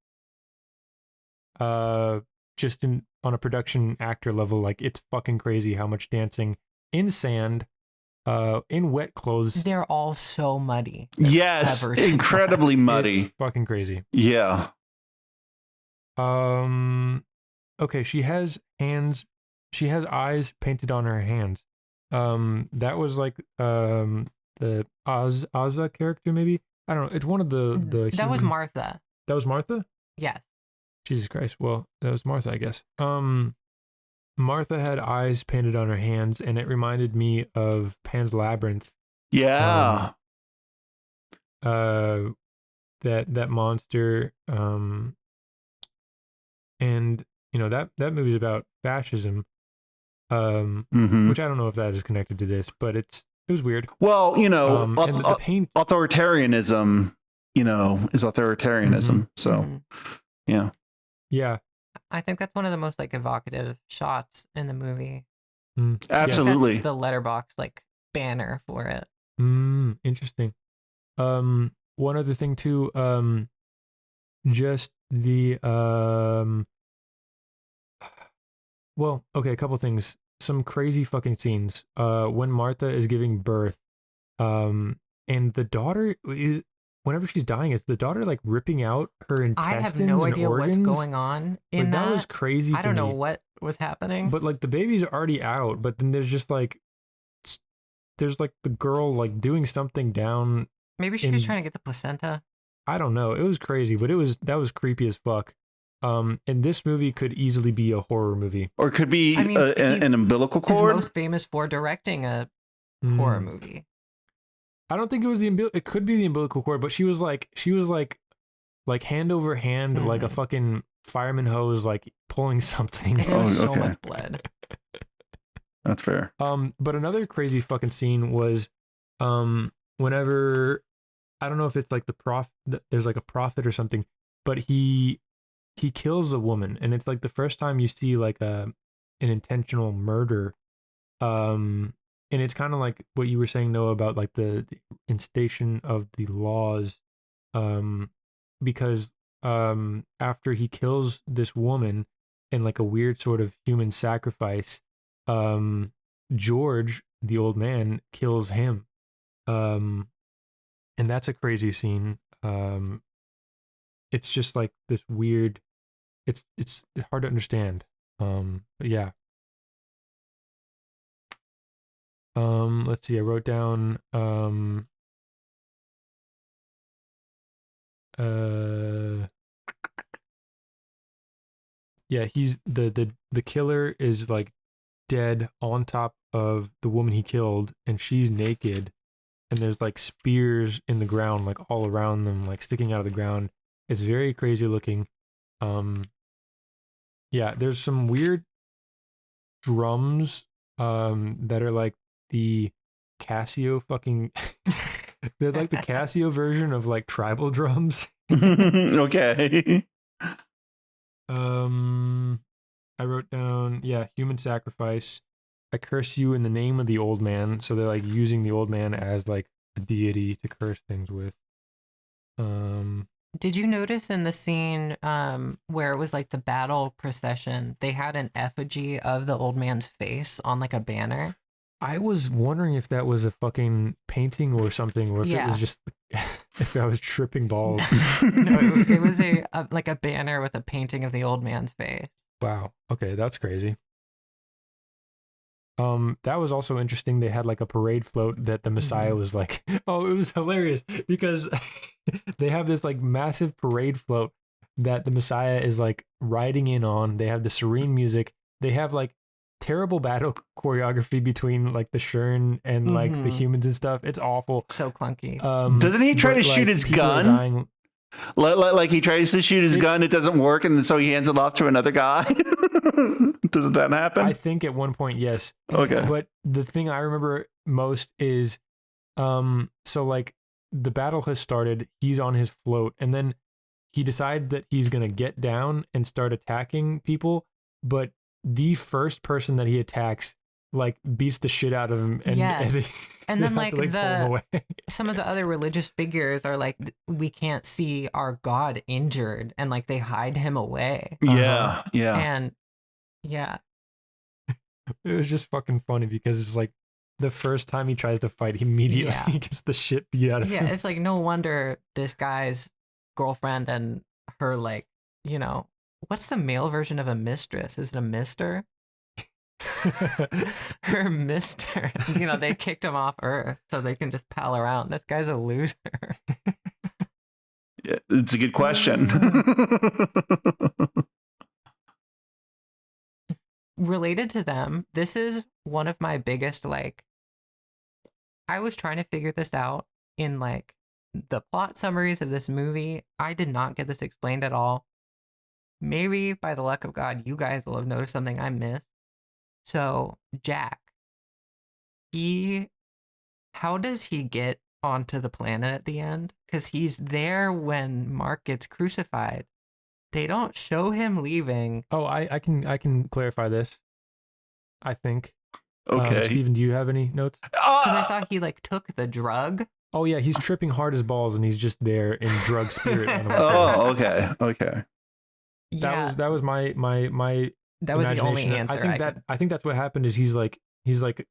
Just on a production actor level, like it's fucking crazy how much dancing in sand, in wet clothes. They're all so muddy. Yes, incredibly muddy. It's fucking crazy. Yeah. Okay, she has hands. She has eyes painted on her hands. That was like the Azza character, maybe. I don't know. It's one of the. That was Martha. That was Martha? Yes. Jesus Christ. Well, that was Martha, I guess. Martha had eyes painted on her hands, and it reminded me of Pan's Labyrinth. Yeah. That monster. And that movie's about fascism. Which I don't know if that is connected to this, but it was weird. Well, the paint authoritarianism, is authoritarianism. So, yeah. Yeah. I think that's one of the most like evocative shots in the movie. Absolutely. That's the letterbox like banner for it. Interesting. One other thing too, just the well, okay, a couple things. Some crazy fucking scenes. When Martha is giving birth, and the daughter is, whenever she's dying, is the daughter like ripping out her intestines? I have no idea organs? what's going on in that was crazy. I don't know what was happening. But like the baby's already out, but then there's just like the girl like doing something down. Maybe she was trying to get the placenta. I don't know. It was crazy, but that was creepy as fuck. And this movie could easily be a horror movie. Or it could be I mean, an umbilical He's cord. most famous for directing a horror movie. I don't think it was it could be the umbilical cord, but she was like hand over hand, like a fucking fireman hose, like pulling something. There was so okay. much blood. That's fair. But another crazy fucking scene was, whenever, I don't know if it's like there's like a prophet or something, but he kills a woman, and it's like the first time you see like an intentional murder. And it's kind of like what you were saying, Noah, about like the instation of the laws, because after he kills this woman in like a weird sort of human sacrifice, George, the old man, kills him, and that's a crazy scene. It's just like this weird. It's hard to understand. But yeah. Let's see. I wrote down. Yeah, he's the killer is like dead on top of the woman he killed, and she's naked, and there's like spears in the ground, like all around them, like sticking out of the ground. It's very crazy looking. Yeah, there's some weird drums that are like the Casio fucking they're like the Casio version of like tribal drums. Okay. I wrote down, human sacrifice. I curse you in the name of the old man. So they're like using the old man as like a deity to curse things with. Did you notice in the scene where it was like the battle procession, they had an effigy of the old man's face on like a banner? I was wondering if that was a fucking painting or something, or if it was just if I was tripping balls. No, it was like a banner with a painting of the old man's face. Wow. Okay, that's crazy. That was also interesting. They had like a parade float that the Messiah was like, oh, it was hilarious because they have this like massive parade float that the Messiah is like riding in on. They have the serene music. They have like terrible battle choreography between like the Shern and like the humans and stuff. It's awful. So clunky. Doesn't he try to shoot his gun? Like he tries to shoot his gun, it doesn't work, and so he hands it off to another guy. Doesn't that happen? I think at one point, yes. Okay. But the thing I remember most is, so like the battle has started, he's on his float, and then he decides that he's gonna get down and start attacking people, but the first person that he attacks like beats the shit out of him, and and then like pull him away. Some of the other religious figures are like, we can't see our God injured, and like they hide him away. Yeah. And it was just fucking funny because it's like the first time he tries to fight, he immediately gets the shit beat out of him. Yeah, it's like no wonder this guy's girlfriend and her, like, you know, what's the male version of a mistress? Is it a mister? Her mister. You know, they kicked him off Earth so they can just pal around. This guy's a loser. Yeah, it's a good question. Related to them, this is one of my biggest, like, I was trying to figure this out in like the plot summaries of this movie. I did not get this explained at all. Maybe by the luck of God, you guys will have noticed something I missed. So Jack, how does he get onto the planet at the end? Because he's there when Mark gets crucified. They don't show him leaving. Oh, I can clarify this, I think. Okay. Steven, do you have any notes? Because I saw he like took the drug. Oh yeah, he's tripping hard as balls, and he's just there in drug spirit. Oh, okay. That was my that was the only answer. I think that's what happened. Is he's like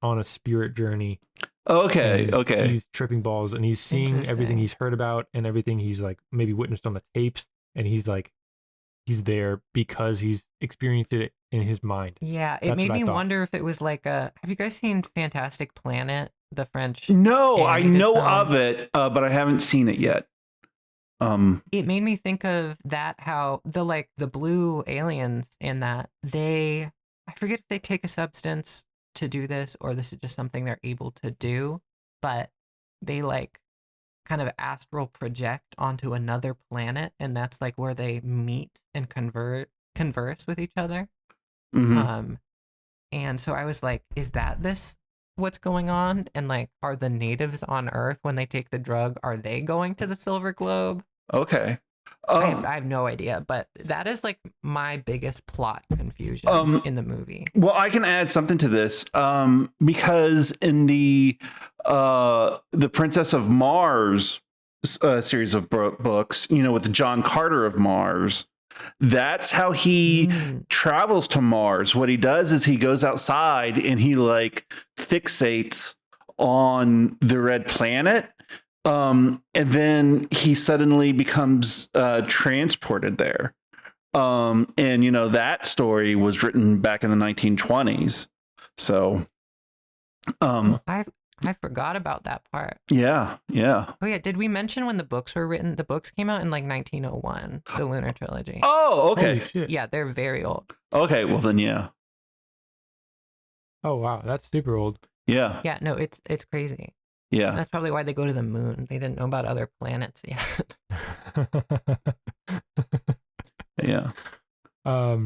on a spirit journey. Okay. He's tripping balls, and he's seeing everything he's heard about and everything he's like maybe witnessed on the tapes, and he's there because he's experienced it in his mind. Yeah, it made me wonder if it was like have you guys seen Fantastic Planet, the French? No, I know film? of it, but I haven't seen it yet. It made me think of that, how the blue aliens in that, I forget if they take a substance to do this or this is just something they're able to do, but they like kind of astral project onto another planet, and that's like where they meet and converse with each other. Mhm. And so I was like, is this what's going on? And like, are the natives on Earth, when they take the drug, are they going to the Silver Globe? Okay. I have no idea, but that is like my biggest plot confusion in the movie. Well, I can add something to this because in the Princess of Mars series of books, with John Carter of Mars, that's how he travels to Mars. What he does is he goes outside and he like fixates on the red planet. And then he suddenly becomes transported there. And that story was written back in the 1920s. So I forgot about that part. yeah. Oh yeah, did we mention when the books were written? The books came out in like 1901, the Lunar Trilogy. Oh, okay. Holy shit. Yeah, they're very old. Okay, well then yeah. Oh wow, that's super old. Yeah. Yeah, no, it's crazy. Yeah. That's probably why they go to the moon. They didn't know about other planets yet. Yeah. Huh.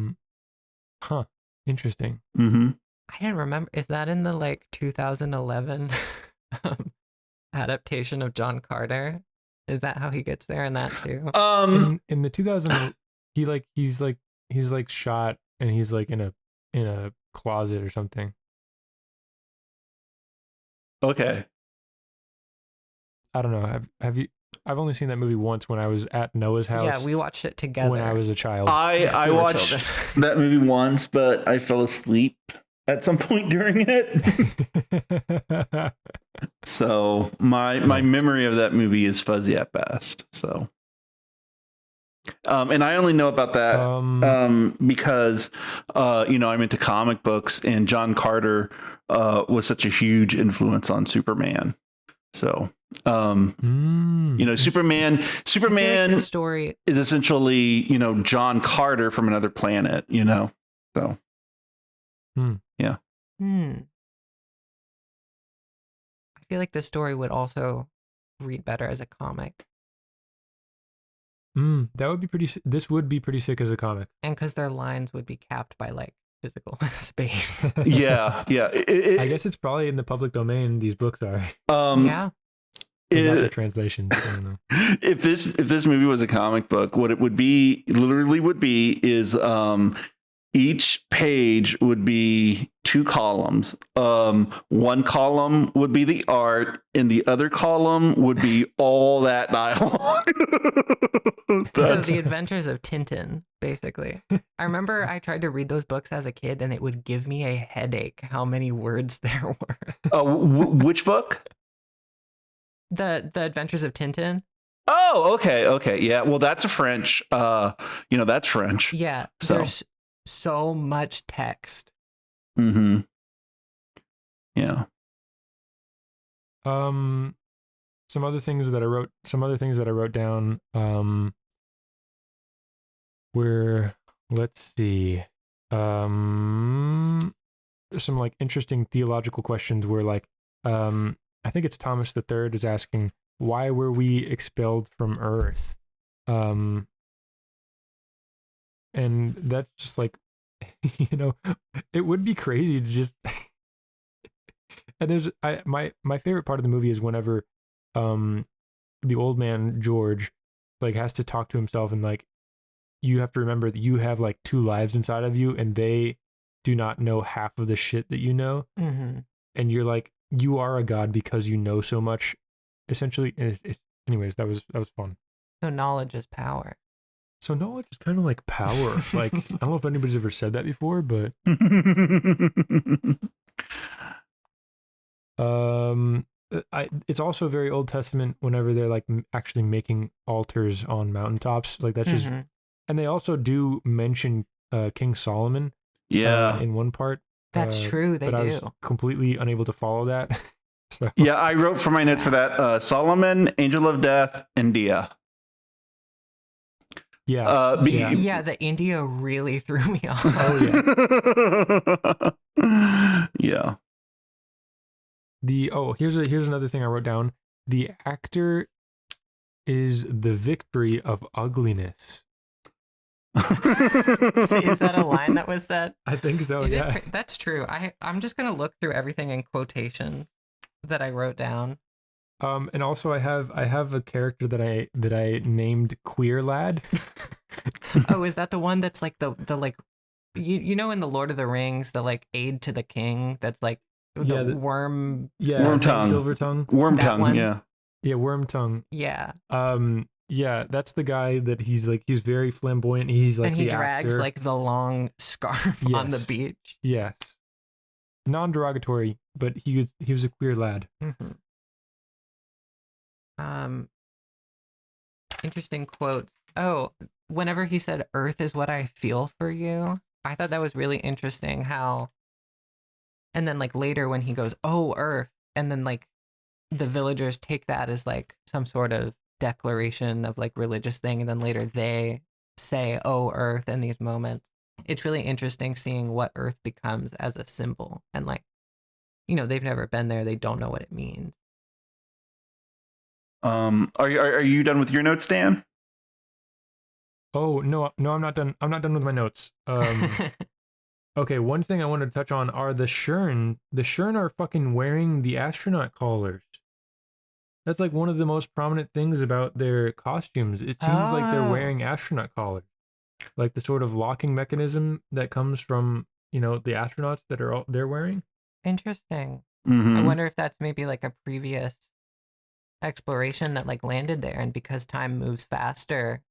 Interesting. Mm-hmm. I didn't remember. Is that in the like 2011 adaptation of John Carter? Is that how he gets there in that too? In the 2000, he's shot and he's like in a closet or something. Okay. I don't know. Have you? I've only seen that movie once when I was at Noah's house. Yeah, we watched it together when I was a child. I We were watched children. that movie once, but I fell asleep at some point during it. So my memory of that movie is fuzzy at best. So and I only know about that because I'm into comic books, and John Carter was such a huge influence on Superman. So Superman Like the story is essentially John Carter from another planet. So yeah. I feel like this story would also read better as a comic. That would be pretty. This would be pretty sick as a comic. And because their lines would be capped by like physical space. Yeah. I guess it's probably in the public domain. These books are. Yeah. Not the translations. I don't know. If this movie was a comic book, what it would be, literally would be, is each page would be 2 columns. One column would be the art, and the other column would be all that dialogue. So the Adventures of Tintin, basically. I remember I tried to read those books as a kid, and it would give me a headache how many words there were. Which book? The Adventures of Tintin. Oh, okay, yeah. Well, that's a French. That's French. Yeah, So. there's so much text. Mm-hmm. Yeah. Some other things that I wrote down. Were, let's see. Some like interesting theological questions where like I think it's Thomas III is asking, why were we expelled from Earth? And that's just like, it would be crazy to just. And there's my favorite part of the movie is whenever the old man George like has to talk to himself, and like you have to remember that you have like 2 lives inside of you, and they do not know half of the shit that you know. Mm-hmm. And you're like, you are a god because you know so much, essentially. And anyways, that was fun. So knowledge is power. So knowledge is kind of like power. Like, I don't know if anybody's ever said that before, but it's also very Old Testament whenever they're like actually making altars on mountaintops. Like that's just, and they also do mention King Solomon. Yeah. In one part. That's true. They do. I was completely unable to follow that. So. Yeah, I wrote for my notes for that Solomon, Angel of Death, and Dia. Yeah. Yeah. Yeah, the India really threw me off. Oh yeah. Yeah. Here's another thing I wrote down. The actor is the victory of ugliness. See, is that a line that was said? I think so. It is Yeah. that's true. I'm just gonna look through everything in quotations that I wrote down. And also I have a character that I named Queer Lad. Oh, is that the one that's like the like you know in the Lord of the Rings, the like aide to the king that's like the worm Worm tongue. Silver tongue. Worm That tongue, one? yeah. Yeah, worm tongue. Yeah. Yeah, that's the guy that he's very flamboyant. He's like and he the drags actor. like the long scarf on the Yes. beach. Yes. Non-derogatory, but he was a queer lad. Mm-hmm. Interesting quotes. Oh, whenever he said "Earth is what I feel for you," I thought that was really interesting. How, and then like later when he goes, "Oh, Earth," and then like the villagers take that as like some sort of declaration of like religious thing, and then later they say, "Oh, Earth," in these moments. It's really interesting seeing what Earth becomes as a symbol, and like, you know, they've never been there, they don't know what it means. Are you done with your notes, Dan? Oh no, I'm not done. I'm not done with my notes. Okay, one thing I wanted to touch on are the Shern. The Shern are fucking wearing the astronaut collars. That's like one of the most prominent things about their costumes. It seems like they're wearing astronaut collars, like the sort of locking mechanism that comes from, you know, the astronauts that they're wearing. Interesting. Mm-hmm. I wonder if that's maybe like a previous exploration that like landed there, and because time moves faster,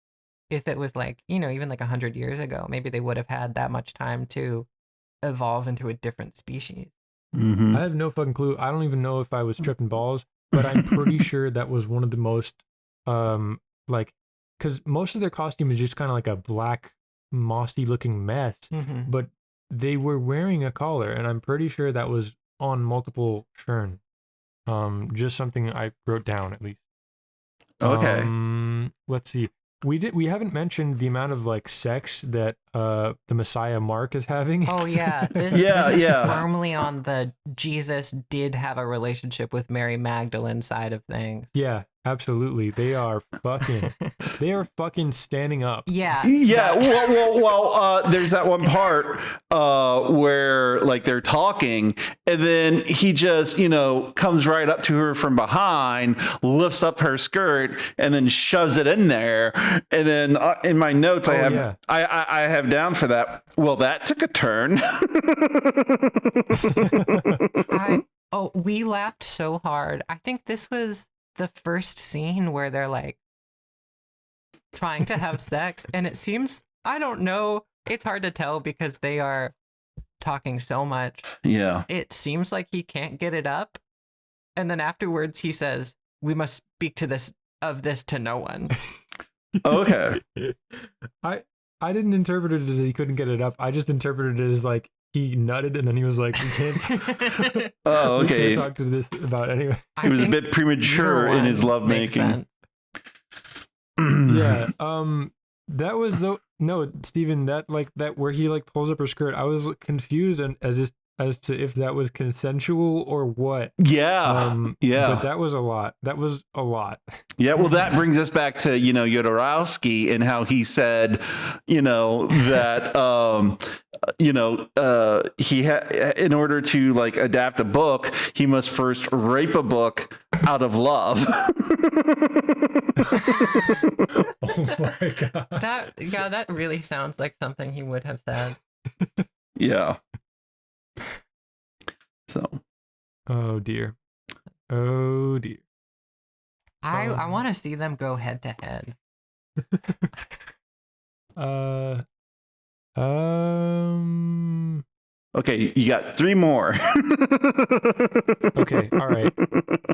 if it was like, you know, even like 100 years ago, maybe they would have had that much time to evolve into a different species. Mm-hmm. I have no fucking clue. I don't even know if I was tripping balls, but I'm pretty sure that was one of the most like, because most of their costume is just kind of like a black mossy looking mess, but they were wearing a collar, and I'm pretty sure that was on multiple Shern. Just something I wrote down at least. Okay. Let's see. We haven't mentioned the amount of like sex that the Messiah Mark is having. Oh yeah, this is firmly on the Jesus did have a relationship with Mary Magdalene side of things. Yeah, absolutely. They are fucking standing up. Yeah. Yeah. Well, there's that one part where like they're talking, and then he just, you know, comes right up to her from behind, lifts up her skirt, and then shoves it in there. And then in my notes, I have down for that. Well, that took a turn. We laughed so hard. I think this was the first scene where they're like trying to have sex, and it seems, I don't know, it's hard to tell because they are talking so much. Yeah. It seems like he can't get it up, and then afterwards he says, "We must speak to this to no one." Okay. I didn't interpret it as he couldn't get it up. I just interpreted it as like he nutted and then he was like, "We can't." Oh, okay. We can't talk to this about anyway. He was a bit premature in his lovemaking. Yeah. That was Steven, that where he like pulls up her skirt. I was confused as to if that was consensual or what. Yeah. But that was a lot. Yeah. Well, that brings us back to, you know, Żuławski and how he said, you know, that, he in order to like adapt a book, he must first rape a book out of love. Oh my God. That really sounds like something he would have said. Yeah. So. Oh dear. I want to see them go head to head. Okay, you got 3 more. Okay, all right.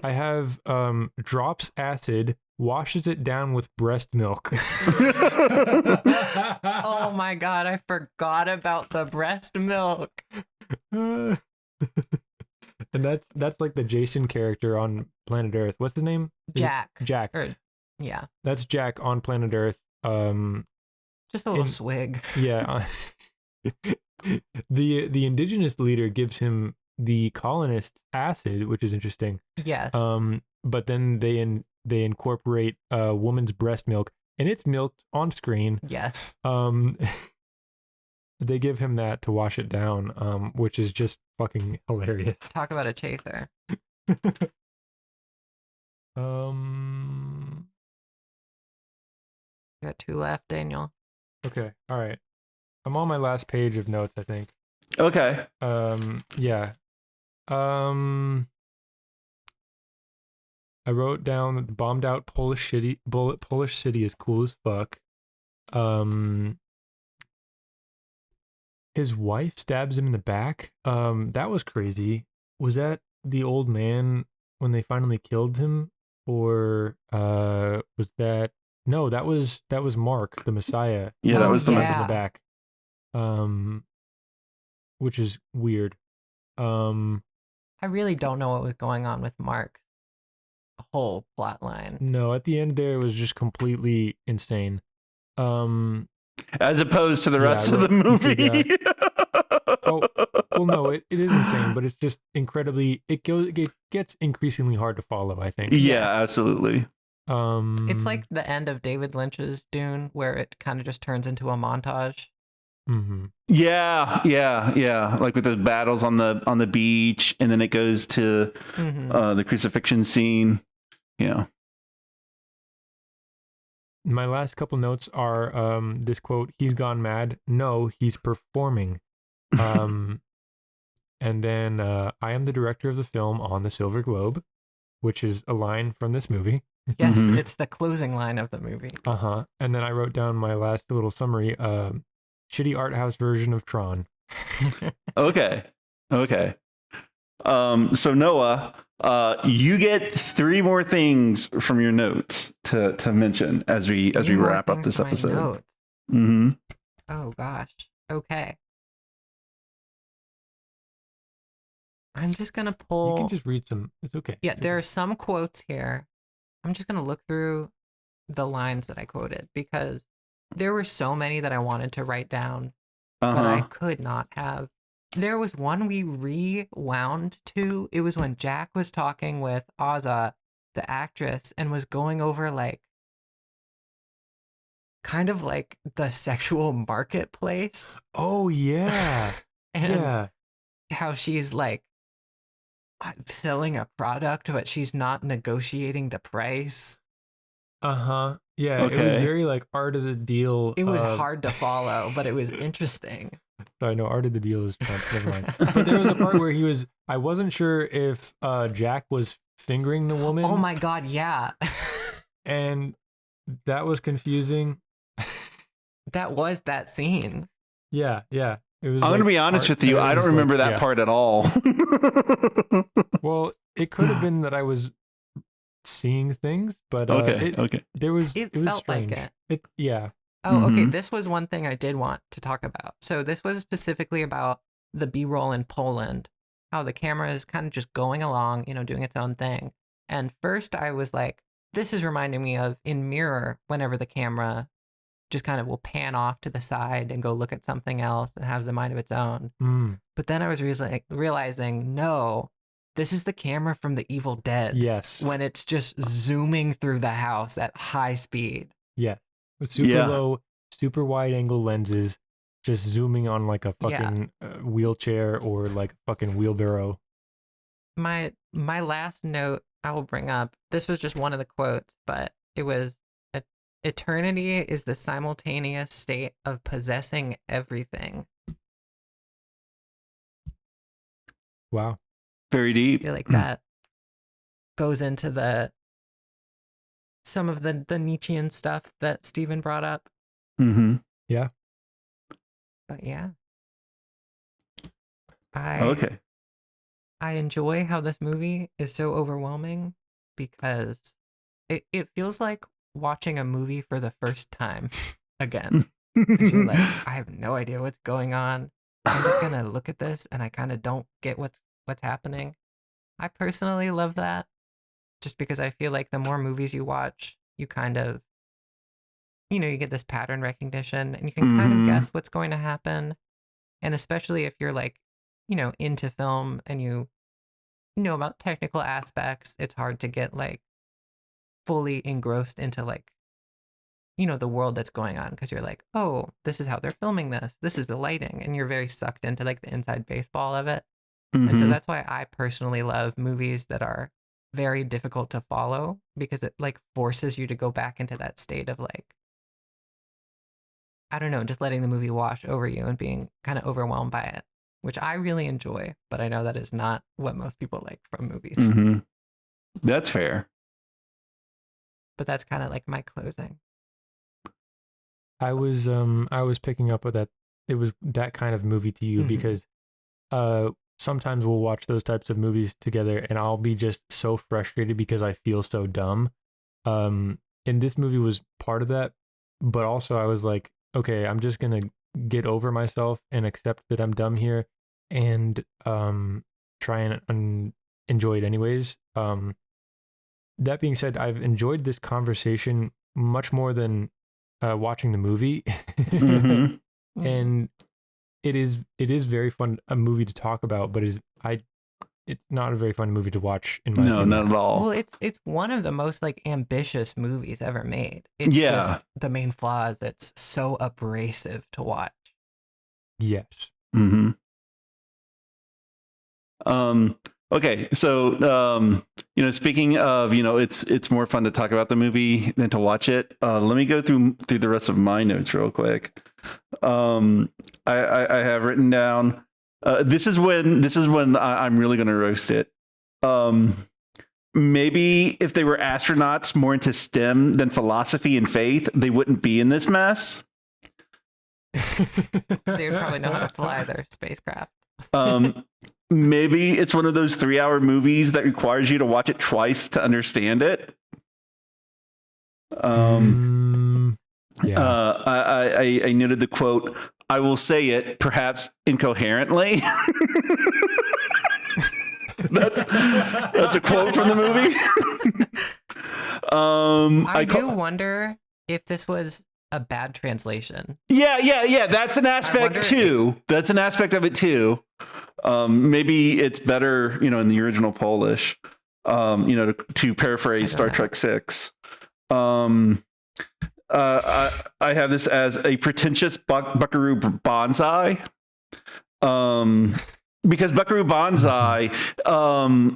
I have drops acid, washes it down with breast milk. Oh my God, I forgot about the breast milk. And that's like the Jason character on Planet Earth. What's his name? Jack. Jack. Yeah. That's Jack on Planet Earth. Just a little swig. Yeah. The indigenous leader gives him the colonists acid, which is interesting. Yes. But then they incorporate a woman's breast milk, and it's milked on screen. Yes. They give him that to wash it down, which is just fucking hilarious. Talk about a chaser. Um. You got 2 left, Daniel. Okay. All right. I'm on my last page of notes, I think. Okay. Yeah. I wrote down that the bombed out Polish city is cool as fuck. His wife stabs him in the back. That was crazy. Was that the old man when they finally killed him, or was that? No, that was Mark, the Messiah. Yeah, that was the Messiah yeah. in the back. Which is weird. I really don't know what was going on with Mark's whole plot line. No, at the end there it was just completely insane. As opposed to the rest of the I wrote movie. Oh, well, no, it is insane, but it's just incredibly. It gets increasingly hard to follow, I think. Yeah, absolutely. It's like the end of David Lynch's Dune, where it kind of just turns into a montage. Mm-hmm. Yeah. Like with the battles on the beach, and then it goes to the crucifixion scene. Yeah. My last couple notes are this quote: "He's gone mad." No, he's performing. And then I am the director of the film on the Silver Globe, which is a line from this movie. Yes, it's the closing line of the movie. And then I wrote down my last little summary: shitty art house version of Tron. Okay. So Noah, you get 3 more things from your notes to mention as we wrap up this episode. Mm-hmm. Oh gosh. Okay. I'm just gonna pull. You can just read some. It's okay. Yeah, there are some quotes here. I'm just gonna look through the lines that I quoted because there were so many that I wanted to write down, but I could not have. There was one we rewound to. It was when Jack was talking with Azza, the actress, and was going over like kind of like the sexual marketplace. Oh yeah. And yeah. how she's like selling a product, but she's not negotiating the price. Yeah. Okay. It was very like art of the deal. It was hard to follow, but it was interesting. Sorry, no, art of the deal is Trump. Never mind. But there was a part where I wasn't sure if Jack was fingering the woman. Oh my god, yeah. And that was confusing. That was that scene. Yeah. It was. I'm going to be honest with you. I don't remember that part at all. Well, it could have been that I was seeing things, but okay. It was felt strange. like it. Yeah. Oh, okay. This was one thing I did want to talk about. So this was specifically about the B-roll in Poland, how the camera is kind of just going along, doing its own thing. And first I was like, this is reminding me of in Mirror, whenever the camera just kind of will pan off to the side and go look at something else and has a mind of its own. But then I was realizing, no, this is the camera from The Evil Dead. Yes. When it's just zooming through the house at high speed. Yeah. With super low, super wide angle lenses, just zooming on like a fucking wheelchair or like a fucking wheelbarrow. My last note I will bring up, this was just one of the quotes, but it was, eternity is the simultaneous state of possessing everything. Wow. Very deep. I feel like that goes into some of the Nietzschean stuff that Steven brought up. Yeah. But yeah. Okay. I enjoy how this movie is so overwhelming because it feels like watching a movie for the first time again. Because you're like, I have no idea what's going on. I'm just gonna look at this and I kind of don't get what's happening. I personally love that just because I feel like the more movies you watch, you kind of you get this pattern recognition and you can kind of guess what's going to happen. And especially if you're like, into film and you know about technical aspects, it's hard to get like fully engrossed into like, the world that's going on, because you're like, oh, this is how they're filming this. This is the lighting. And you're very sucked into like the inside baseball of it. And so that's why I personally love movies that are very difficult to follow, because it like forces you to go back into that state of like, I don't know, just letting the movie wash over you and being kind of overwhelmed by it, which I really enjoy, but I know that is not what most people like from movies. That's fair. But that's kind of like my closing. I was picking up with that. It was that kind of movie to you because sometimes we'll watch those types of movies together and I'll be just so frustrated because I feel so dumb. And this movie was part of that, but also I was like, okay, I'm just going to get over myself and accept that I'm dumb here and try and enjoy it anyways. That being said, I've enjoyed this conversation much more than watching the movie. And it is very fun, a movie to talk about, but it's not a very fun movie to watch in my opinion. Not at all. Well, it's one of the most like ambitious movies ever made. It's just the main flaw is it's so abrasive to watch. Yes. Okay, so speaking of, it's more fun to talk about the movie than to watch it. Let me go through the rest of my notes real quick. I have written down. This is when I'm really going to roast it. Maybe if they were astronauts more into STEM than philosophy and faith, they wouldn't be in this mess. They would probably know how to fly their spacecraft. Maybe it's one of those 3-hour movies that requires you to watch it twice to understand it. I noted the quote, "I will say it, perhaps incoherently." That's a quote from the movie. I do wonder if this was a bad translation. Yeah. That's an aspect too. That's an aspect of it too. Maybe it's better, in the original Polish, to paraphrase Star Trek 6. I have this as a pretentious Buckaroo Banzai. Because Buckaroo Banzai,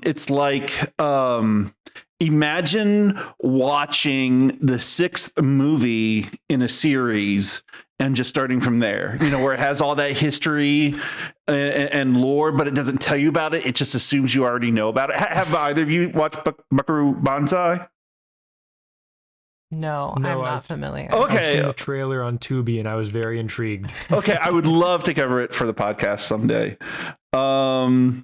it's like, imagine watching the 6th movie in a series and just starting from there, where it has all that history and lore, but it doesn't tell you about it. It just assumes you already know about it. Have either of you watched Buckaroo Banzai? No, I'm not familiar. Okay. I've seen the trailer on Tubi and I was very intrigued. Okay, I would love to cover it for the podcast someday. Another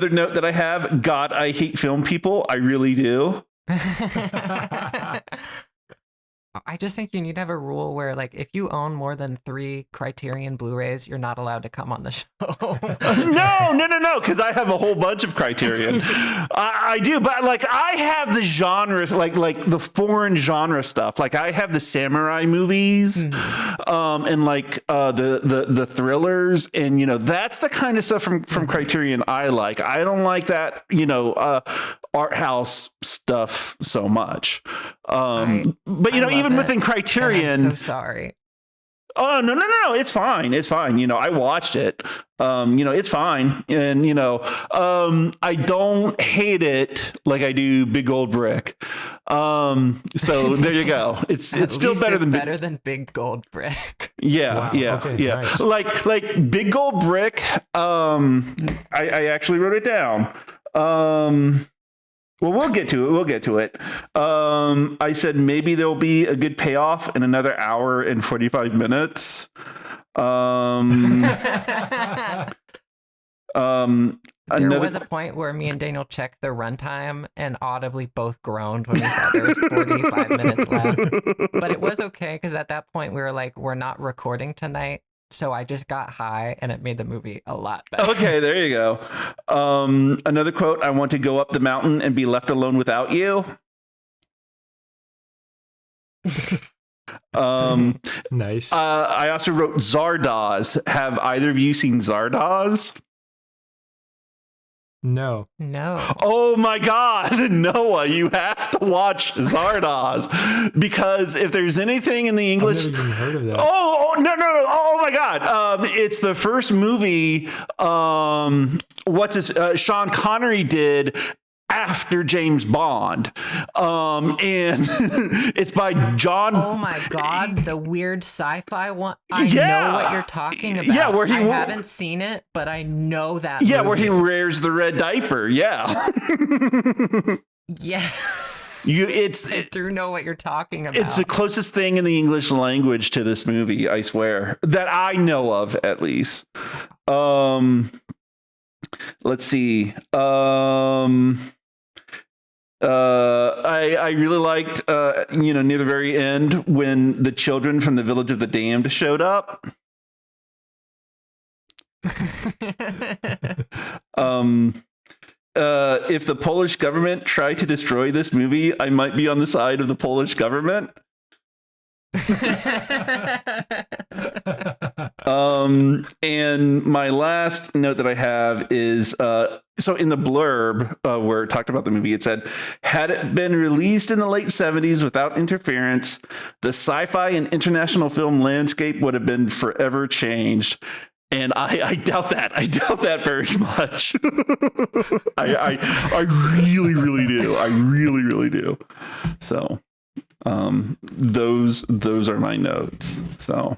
note that I have, God, I hate film people. I really do. I just think you need to have a rule where, like, if you own more than 3 Criterion Blu-rays, you're not allowed to come on the show. No, because I have a whole bunch of Criterion. I do, but like I have the genres, like the foreign genre stuff. Like I have the samurai movies, and like the thrillers, and that's the kind of stuff from Criterion I like. I don't like that art house stuff so much. But even within Criterion, I'm so sorry. Oh, no. It's fine. I watched it. It's fine. And, I don't hate it like I do Big Gold Brick. So there you go. It's still better than Big Gold Brick. Yeah. Wow. Yeah. Okay, Yeah. nice. Like Big Gold Brick. I actually wrote it down. Well, we'll get to it. I said maybe there'll be a good payoff in another hour and 45 minutes. There was a point where me and Daniel checked the runtime and audibly both groaned when we thought there was 45 minutes left. But it was okay because at that point we were like, we're not recording tonight. So I just got high and it made the movie a lot better. Okay, there you go. Another quote, I want to go up the mountain and be left alone without you. Nice. I also wrote Zardoz. Have either of you seen Zardoz? No. Oh my God, Noah, you have to watch Zardoz, because if there's anything in the English, I've never even heard of that. no, oh my God, it's the first movie. Sean Connery did after James Bond, and it's by John. Oh my God, the weird sci-fi one. I Yeah. know what you're talking about. Yeah, where I haven't seen it, but I know that. Yeah, movie. where he wears the red diaper. Yeah. Yes. I do know what you're talking about. It's the closest thing in the English language to this movie, I swear, that I know of, at least. Let's see. I really liked, near the very end when the children from the Village of the Damned showed up. If the Polish government tried to destroy this movie, I might be on the side of the Polish government. And my last note that I have is so in the blurb where it talked about the movie, it said, had it been released in the late 70s without interference, the sci-fi and international film landscape would have been forever changed. And I doubt that. I doubt that very much. I really, really do. I really, really do. So those are my notes. So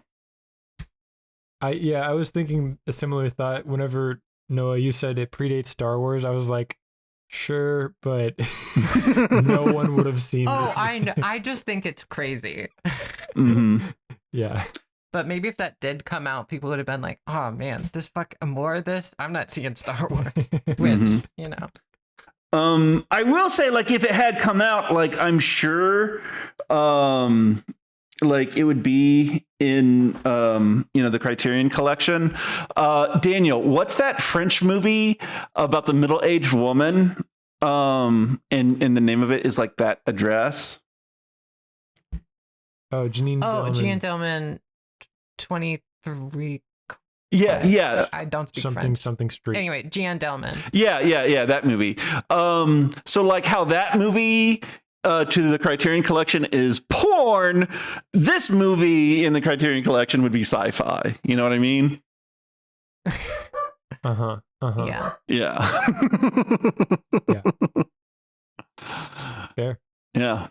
I was thinking a similar thought whenever Noah, you said it predates Star Wars. I was like, sure, but no one would have seen Oh, this. I know. I just think it's crazy. mm-hmm. Yeah. But maybe if that did come out, people would have been like, oh man, more of this. I'm not seeing Star Wars. Which, you know. I will say, like, if it had come out, like, I'm sure like it would be in the Criterion collection. Daniel, what's that French movie about the middle-aged woman? And the name of it is like That Address. Oh, Janine Dillman. Jean Dillman 23. Yeah. I don't speak French. Something street. Anyway, Jean Dillman. Yeah, that movie. So like how that movie to the Criterion collection is porn, this movie in the Criterion collection would be sci-fi. You know what I mean? Yeah. Yeah. Fair. Yeah.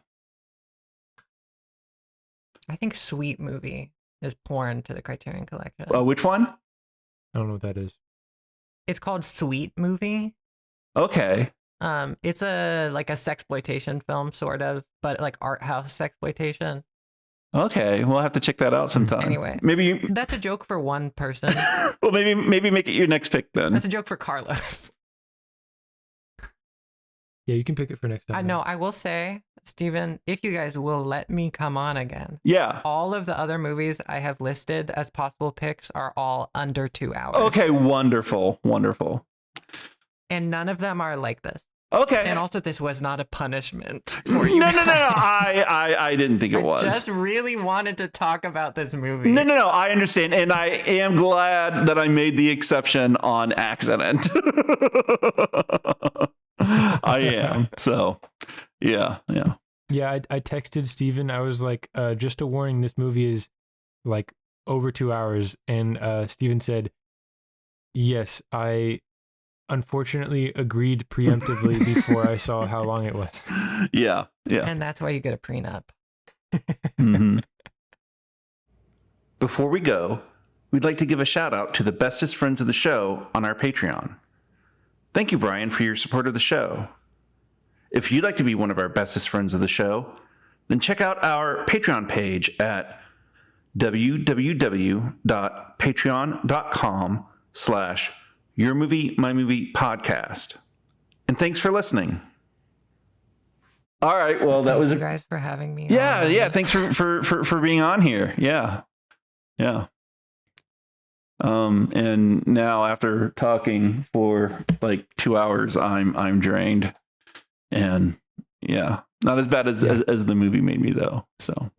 I think Sweet Movie is porn to the Criterion collection. Which one? I don't know what that is. It's called Sweet Movie. Okay. It's a sexploitation film, sort of, but like art house sexploitation. Okay, we'll have to check that out sometime. Anyway, maybe that's a joke for one person. Well, maybe make it your next pick then. That's a joke for Carlos. Yeah, you can pick it for next time. I know. I will say, Steven, if you guys will let me come on again. Yeah. All of the other movies I have listed as possible picks are all under 2 hours. Okay, wonderful. And none of them are like this. Okay. And also, this was not a punishment for you. No. guys. I didn't think it was. I just really wanted to talk about this movie. No. I understand, and I am glad that I made the exception on accident. I am. So, yeah. Yeah, I texted Steven. I was like, just a warning, this movie is like over 2 hours. And Steven said, yes, I unfortunately agreed preemptively before I saw how long it was. Yeah. And that's why you get a prenup. Mm-hmm. Before we go, we'd like to give a shout out to the bestest friends of the show on our Patreon. Thank you, Brian, for your support of the show. If you'd like to be one of our bestest friends of the show, then check out our Patreon page at www.patreon.com/yourmoviemymoviepodcast. And thanks for listening. All right, well, that was Thank you guys for having me. Yeah. Thanks for being on here. Yeah. And now after talking for like 2 hours, I'm drained, and yeah, not as bad as the movie made me though. So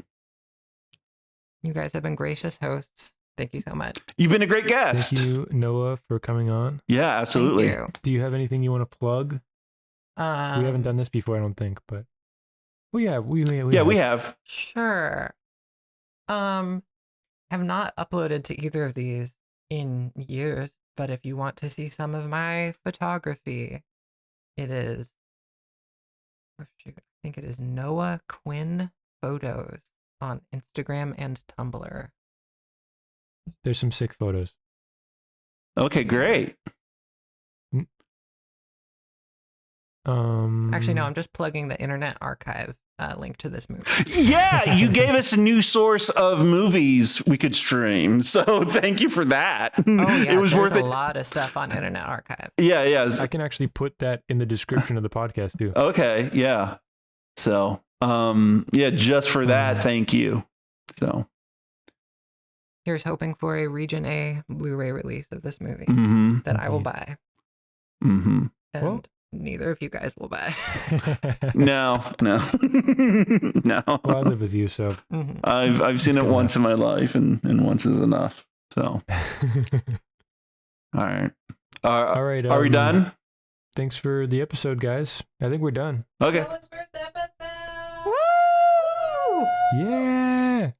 You guys have been gracious hosts. Thank you so much. You've been a great guest. Thank you, Noah, for coming on. Yeah, absolutely. Thank you. Do you have anything you want to plug? We haven't done this before, I don't think, but we have. Sure. Have not uploaded to either of these in years, but if you want to see some of my photography, it is, I think it is Noah Quinn Photos on Instagram and Tumblr. There's some sick photos. Okay, great. Actually, no, I'm just plugging the Internet Archive link to this movie. Yeah, you gave us a new source of movies we could stream. So thank you for that. Oh yeah, it was there's worth a it. lot of stuff on Internet Archive. Yeah, yeah. I can actually put that in the description of the podcast too. Okay, yeah. So, yeah, just for that, thank you. So, Here's hoping for a Region A Blu-ray release of this movie that I will buy. Mm-hmm. And Well, neither of you guys will buy. No. No. Well, I live with you, so I've seen it good once in my life, and once is enough. So, all right. all right. Are we done? Thanks for the episode, guys. I think we're done. Okay. That was first episode. Woo! Yeah.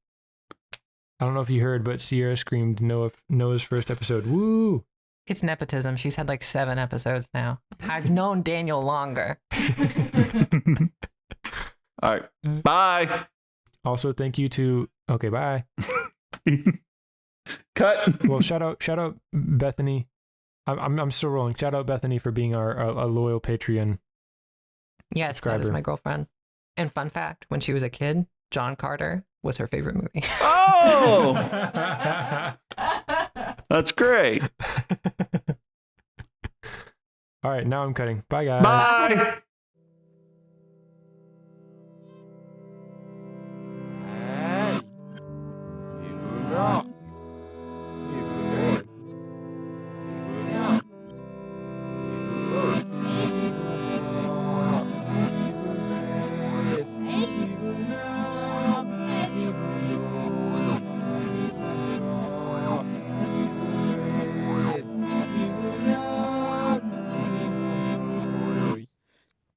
I don't know if you heard, but Sierra screamed Noah's first episode. Woo! It's nepotism. She's had like 7 episodes now. I've known Daniel longer. All right. Bye. Also, thank you to. Okay, bye. Cut. Well, shout out Bethany. I'm still rolling. Shout out Bethany for being our loyal Patreon. Yes, subscriber. that is my girlfriend. And fun fact, when she was a kid, John Carter was her favorite movie. Oh, that's great. All right, now I'm cutting. Bye, guys. Bye.